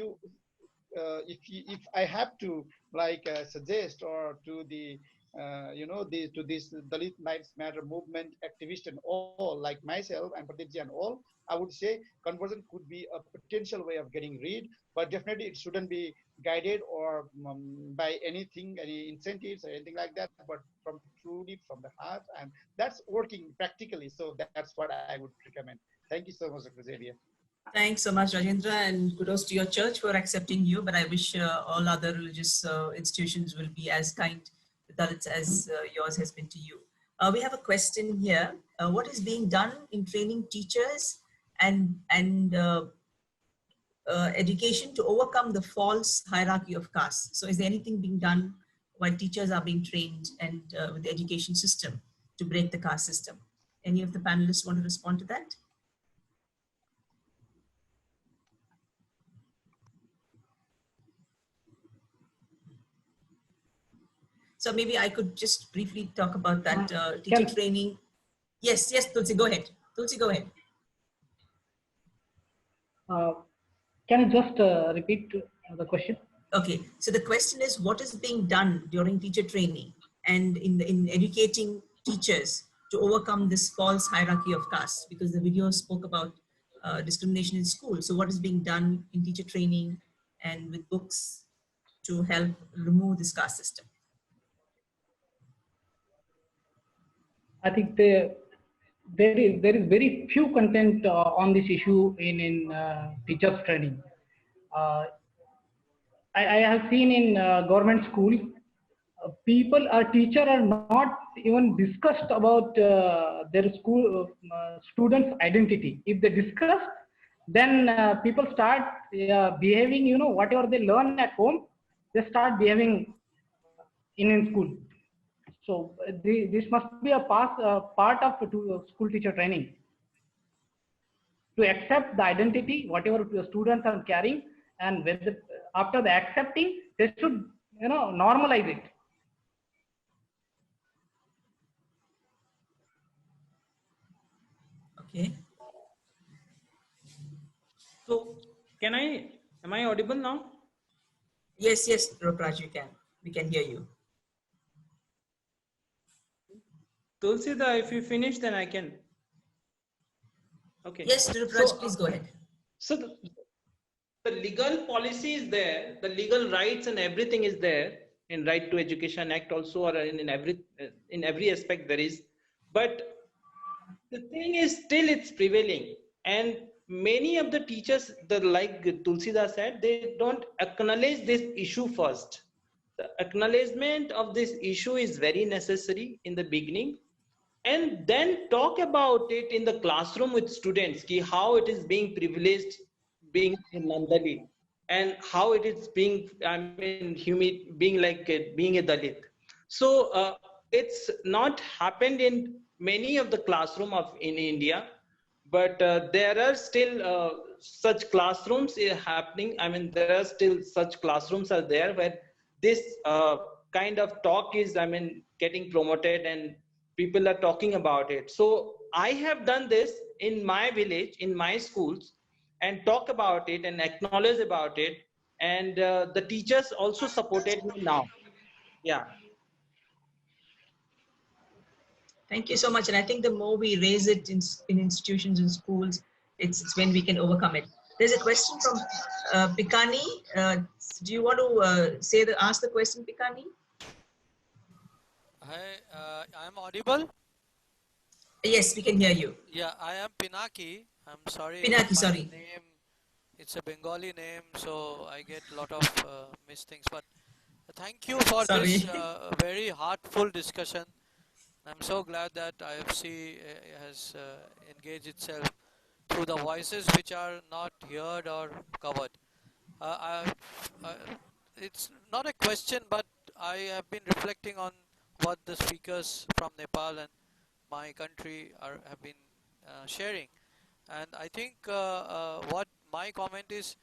I have to like suggest or to the to this Dalit Lives Matter movement activist and all, like myself and Pradeepji and all, I would say conversion could be a potential way of getting rid, but definitely it shouldn't be guided or by anything, any incentives or anything like that, but from truly from the heart, and that's working practically. So that's what I would recommend. Thank you so much, Dr. Xavier. Thanks so much, Rajendra, and kudos to your church for accepting you. But I wish all other religious institutions will be as kind to Dalits as yours has been to you. We have a question here. What is being done in training teachers and education to overcome the false hierarchy of caste? So is there anything being done while teachers are being trained and with the education system to break the caste system? Any of the panelists want to respond to that? So maybe I could just briefly talk about that teacher training. Yes, Tulsi, go ahead. Tulsi, go ahead. Can you just repeat the question? Okay, so the question is, what is being done during teacher training and in educating teachers to overcome this false hierarchy of caste? Because the video spoke about discrimination in school. So what is being done in teacher training and with books to help remove this caste system? I think there is very few content on this issue in teachers training. I have seen in government schools, teacher are not even discussed about their school students' identity. If they discuss, then people start behaving, you know, whatever they learn at home, they start behaving in school. So this must be a part of school teacher training, to accept the identity, whatever the students are carrying, and after the accepting, they should, you know, normalize it. Okay, So am I audible now? Yes, yes, Rukraj, you can. We can hear you. Tulsida, if you finish, then I can. Okay. Yes, Rukraj, please go ahead. So the legal policy is there, the legal rights and everything is there in Right to Education Act also, or in every aspect there is. But the thing is still it's prevailing, and many of the teachers, like Tulsida said, they don't acknowledge this issue first. The acknowledgement of this issue is very necessary in the beginning, and then talk about it in the classroom with students, ki how it is being privileged being in Nandali, and how it is being, I mean, being like being a Dalit. So it's not happened in many of the classroom of in India, but there are still such classrooms happening. I mean, there are still such classrooms are there where this kind of talk is, I mean, getting promoted and people are talking about it. So I have done this in my village, in my schools, and talk about it and acknowledge about it. And the teachers also supported me now. Yeah. Thank you so much. And I think the more we raise it in institutions and schools, it's when we can overcome it. There's a question from Pikani. Do you want to ask the question, Pikani? Hi, I'm audible? Yes, we can hear you. Yeah, I am Pinaki. I'm sorry. Pinaki, my sorry. Name, it's a Bengali name, so I get a lot of missed things. But thank you for Sorry. this very heartful discussion. I'm so glad that IofC has engaged itself through the voices which are not heard or covered. It's not a question, but I have been reflecting on what the speakers from Nepal and my country have been sharing. And I think what my comment is,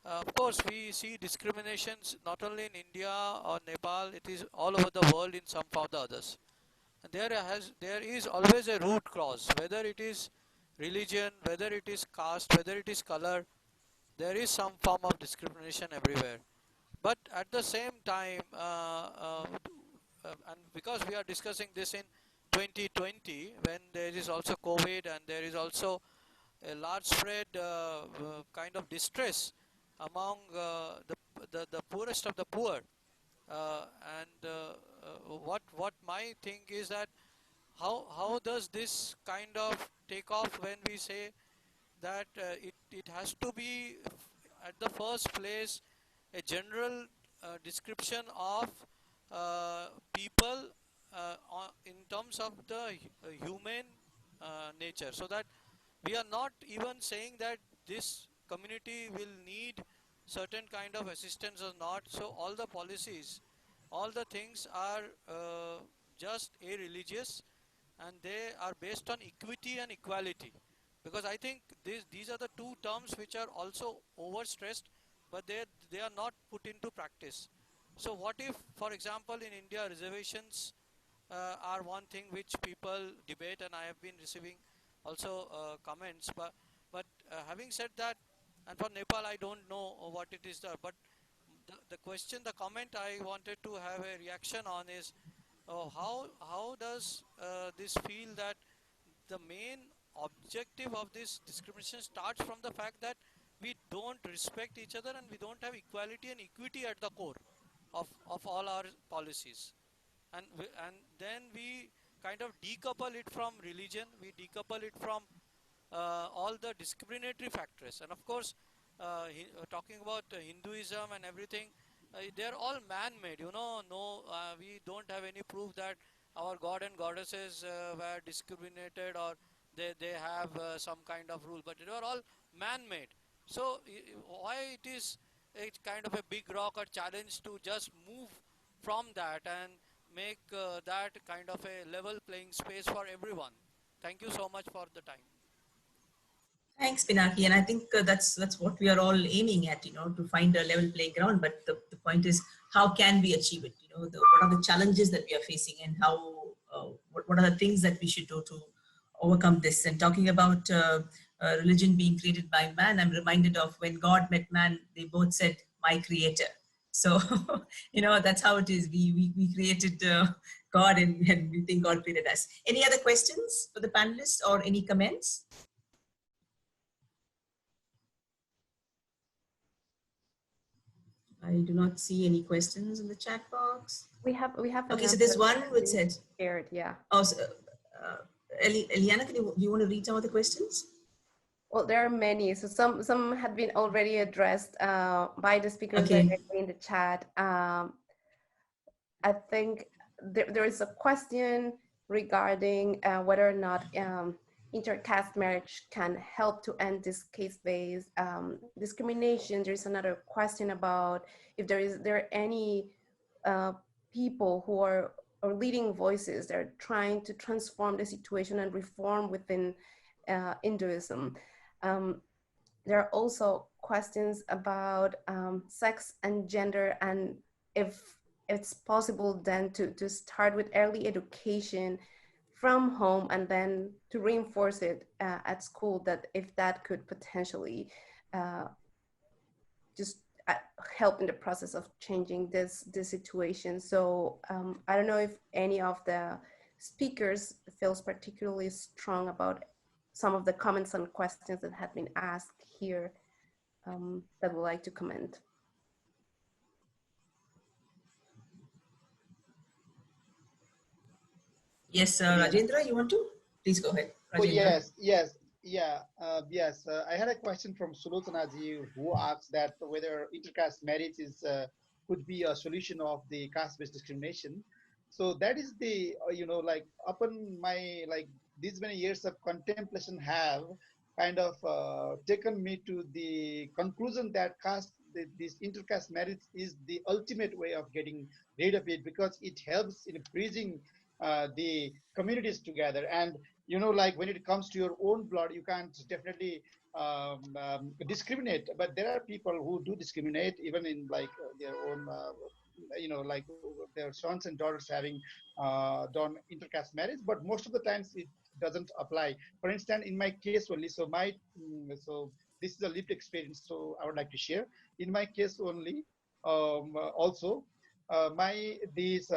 of course, we see discriminations not only in India or Nepal, it is all over the world in some or the others. And there is always a root cause, whether it is religion, whether it is caste, whether it is color, there is some form of discrimination everywhere. But at the same time, and because we are discussing this in 2020, when there is also COVID and there is also a large spread kind of distress among the poorest of the poor, what my thing is that how does this kind of take off when we say that it has to be at the first place a general description of people in terms of the human nature, so that we are not even saying that this community will need certain kind of assistance or not. So all the policies, all the things are just a-religious, and they are based on equity and equality, because I think these are the two terms which are also overstressed, but they are not put into practice. So what if, for example, in India, reservations are one thing which people debate, and I have been receiving also comments, but having said that, and for Nepal I don't know what it is there, but the comment I wanted to have a reaction on is, how does this feel that the main objective of this discrimination starts from the fact that we don't respect each other and we don't have equality and equity at the core of all our policies, and then we kind of decouple it from religion, we decouple it from all the discriminatory factors. And of course, talking about Hinduism and everything, they're all man-made, no, we don't have any proof that our god and goddesses were discriminated, or they have some kind of rule, but they were all man-made. So why it is a kind of a big rock or challenge to just move from that and make that kind of a level playing space for everyone? Thank you so much for the time. Thanks, Pinaki. And I think that's what we are all aiming at, to find a level playing ground. But the point is, how can we achieve it? What are the challenges that we are facing, and how what are the things that we should do to overcome this? And talking about religion being created by man, I'm reminded of when God met man, they both said, my creator. So, that's how it is. We created God, and we think God created us. Any other questions for the panelists or any comments? I do not see any questions in the chat box. We have Okay, so there's one which said, shared, yeah. oh, so, Eliana, do you want to read some of the questions? Well, there are many. So some had been already addressed by the speakers Okay. directly in the chat. I think there is a question regarding whether or not intercaste marriage can help to end this caste-based discrimination. There is another question about if there are any people who are or leading voices that are trying to transform the situation and reform within Hinduism. There are also questions about sex and gender, and if it's possible then to start with early education from home and then to reinforce it at school, that if that could potentially just help in the process of changing this situation. So I don't know if any of the speakers feels particularly strong about some of the comments and questions that have been asked here that would like to comment. Yes, Rajendra, you want to? Please go ahead. Oh, Rajendra. yes. I had a question from Sulotanaji, who asks that whether intercaste marriage could be a solution of the caste-based discrimination. So that is the, upon my, these many years of contemplation have kind of taken me to the conclusion that this intercaste marriage is the ultimate way of getting rid of it, because it helps in bridging the communities together. And when it comes to your own blood, you can't definitely discriminate, but there are people who do discriminate even in their own their sons and daughters having done intercaste marriage, but most of the times it doesn't apply. For instance, in my case only, so this is a lived experience, so I would like to share. In my case only, also these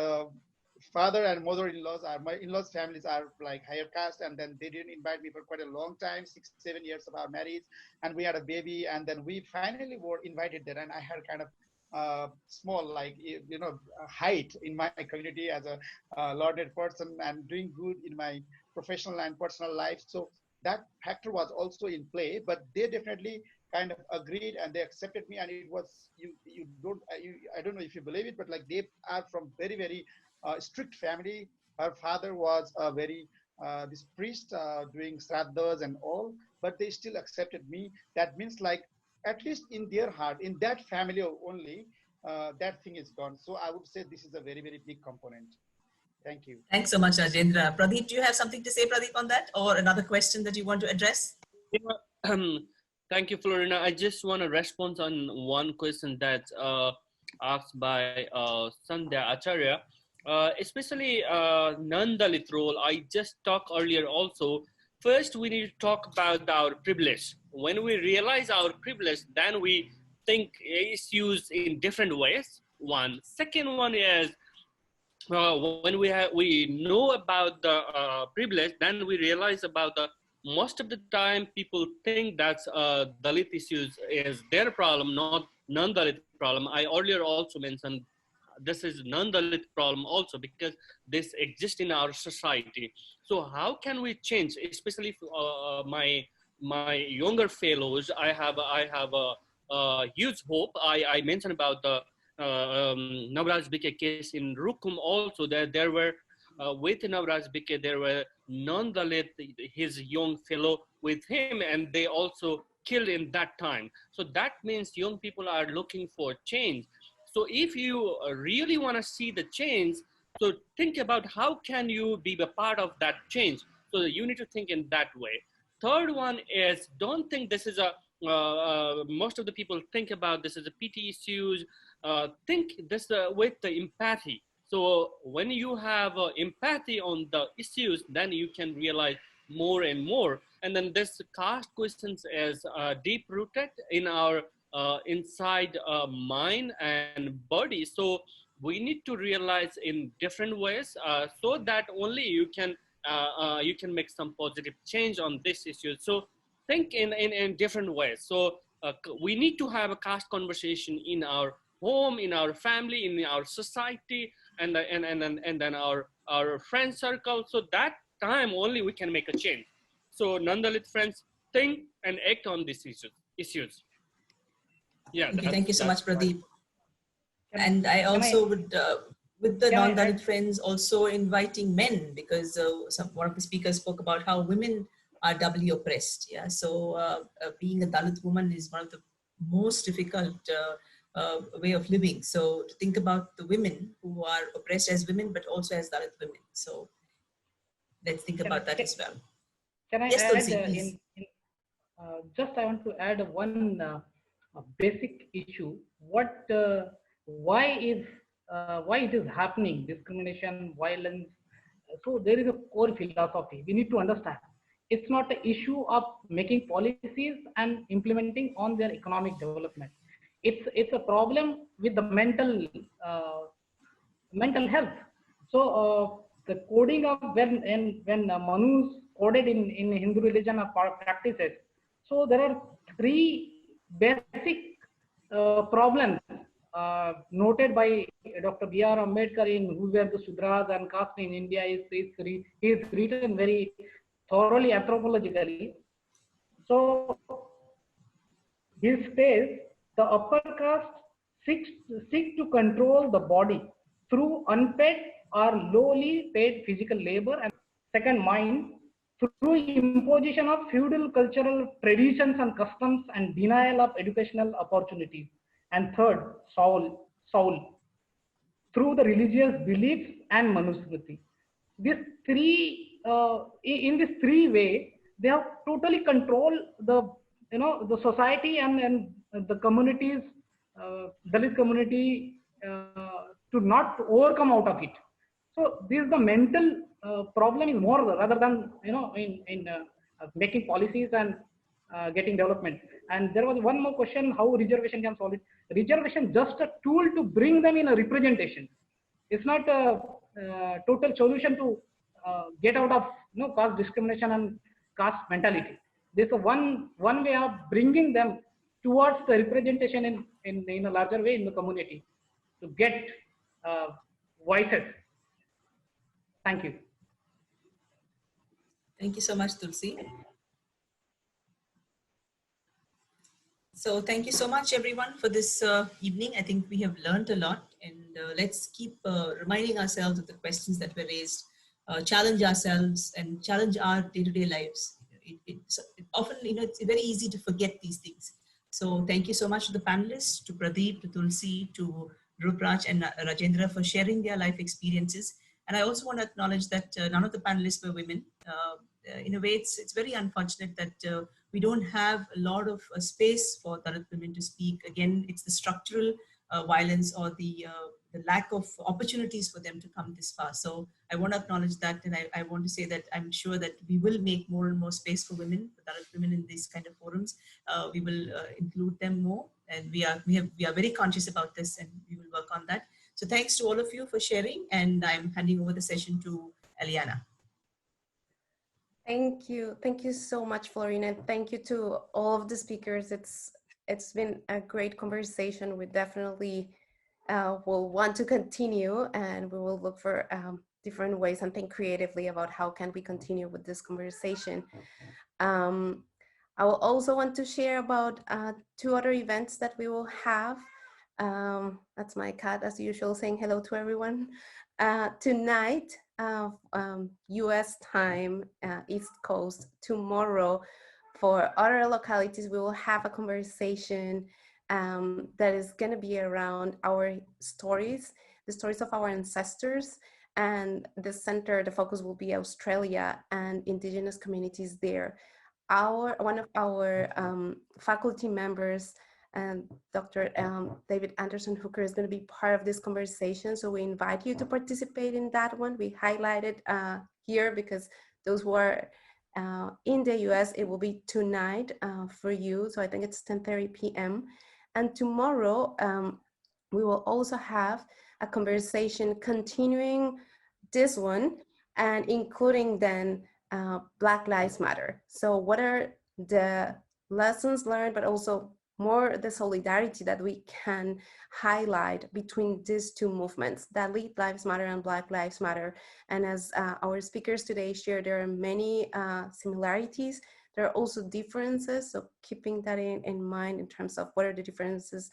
father and mother-in-laws are, my in-laws families are like higher caste, and then they didn't invite me for quite a long time, 6-7 years of our marriage, and we had a baby, and then we finally were invited there, and I had kind of small height in my community as a lauded person and doing good in my professional and personal life. So that factor was also in play, but they definitely kind of agreed and they accepted me. And it was, I don't know if you believe it, but they are from very, very strict family. Her father was a very this priest doing sraddhas and all, but they still accepted me. That means at least in their heart, in that family only, that thing is gone. So I would say this is a very, very big component. Thank you. Thanks so much, Rajendra. Pradeep, do you have something to say, Pradeep, on that, or another question that you want to address? Yeah, thank you, Florina. I just want to respond on one question that's asked by Sandhya Acharya, especially non-Dalit role. I just talked earlier also. First, we need to talk about our privilege. When we realize our privilege, then we think it's used in different ways. One. Second one is when we know about the privilege, then we realize about the most of the time people think that Dalit issues is their problem, not non-Dalit problem. I earlier also mentioned this is non-Dalit problem also because this exists in our society. So how can we change, especially my younger fellows? I have a huge hope. I mentioned about the Navraj Bike case in Rukum also, that there were with Navraj Bike there were non-Dalit, his young fellow with him, and they also killed in that time. So that means young people are looking for change. So if you really want to see the change, so think about how can you be a part of that change. So you need to think in that way. Third one is, don't think this is a most of the people think about this as a PT issues. Think this with the empathy. So when you have empathy on the issues, then you can realize more and more. And then this caste questions is deep rooted in our inside mind and body. So we need to realize in different ways so that only you can make some positive change on this issue. So think in different ways. So we need to have a caste conversation in our home, in our family, in our society, and then our friend circle. So that time only we can make a change. So non-Dalit friends, think and act on these issues. Yeah, Thank you so much, Pradeep. Can, And I can also would, with the can I non-Dalit add- friends, also inviting men, because one of the speakers spoke about how women are doubly oppressed. Yeah, so being a Dalit woman is one of the most difficult way of living. So to think about the women who are oppressed as women, but also as Dalit women. So let's think about that as well. Can I Yes, add Tulsi, please. just I want to add one basic issue. Why it is happening? Discrimination, violence. So there is a core philosophy. We need to understand. It's not an issue of making policies and implementing on their economic development. It's a problem with the mental health. So the coding of when Manu's coded in Hindu religion or practices. So there are three basic problems noted by Dr. B.R. Ambedkar in Who Were the Sudras and Caste in India. Is written very thoroughly anthropologically. So he says the upper caste seek to control the body through unpaid or lowly paid physical labor, and second, mind, through imposition of feudal cultural traditions and customs and denial of educational opportunities, and third, soul, through the religious beliefs and Manusmriti. These three, in this three way, they have totally controlled the society and the communities, Dalit community, to not overcome out of it. So this is the mental problem is more rather than in making policies and getting development. And there was one more question: how reservation can solve it? Reservation just a tool to bring them in a representation. It's not a total solution to get out of caste discrimination and caste mentality. This is one way of bringing them towards the representation in a larger way in the community to get voices. Thank you. Thank you so much, Tulsi. So thank you so much, everyone, for this evening. I think we have learned a lot, and let's keep reminding ourselves of the questions that were raised, challenge ourselves and challenge our day-to-day lives. Often, it's very easy to forget these things. So thank you so much to the panelists, to Pradeep, to Tulsi, to Rupraj and Rajendra for sharing their life experiences. And I also want to acknowledge that none of the panelists were women. In a way, it's very unfortunate that we don't have a lot of space for Dalit women to speak. Again, it's the structural violence or the lack of opportunities for them to come this far. So I want to acknowledge that, and I want to say that I'm sure that we will make more and more space for women, for Dalit women in these kind of forums. We will include them more, and we are very conscious about this, and we will work on that. So thanks to all of you for sharing, and I'm handing over the session to Eliana. Thank you so much, Florina, and thank you to all of the speakers. It's been a great conversation. We definitely will want to continue, and we will look for different ways and think creatively about how can we continue with this conversation. I will also want to share about 2 other events that we will have. That's my cat, as usual, saying hello to everyone. Tonight, US time, East Coast. Tomorrow, for other localities, we will have a conversation that is going to be around our stories, the stories of our ancestors, and the focus will be Australia and Indigenous communities there. One of our faculty members, Dr. David Anderson Hooker, is going to be part of this conversation. So we invite you to participate in that one. We highlighted here because those who are In the US, it will be tonight for you. So I think it's 10:30 p.m. And tomorrow, we will also have a conversation continuing this one and including then Black Lives Matter. So what are the lessons learned, but also more the solidarity that we can highlight between these two movements, Dalit Lives Matter and Black Lives Matter. And as our speakers today shared, there are many similarities. There are also differences. So keeping that in mind in terms of what are the differences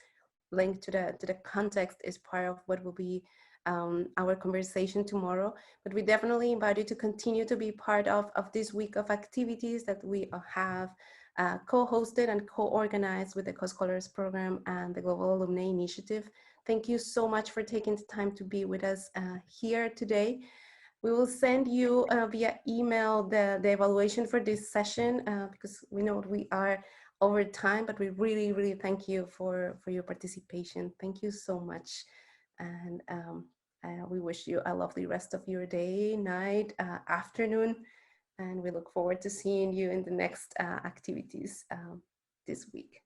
linked to the context is part of what will be our conversation tomorrow. But we definitely invite you to continue to be part of this week of activities that we have co-hosted and co-organized with the Co-Scholars Program and the Global Alumni Initiative. Thank you so much for taking the time to be with us here today. We will send you via email the evaluation for this session because we know we are over time, but we really, really thank you for your participation. Thank you so much. And we wish you a lovely rest of your day, night, afternoon, and we look forward to seeing you in the next activities this week.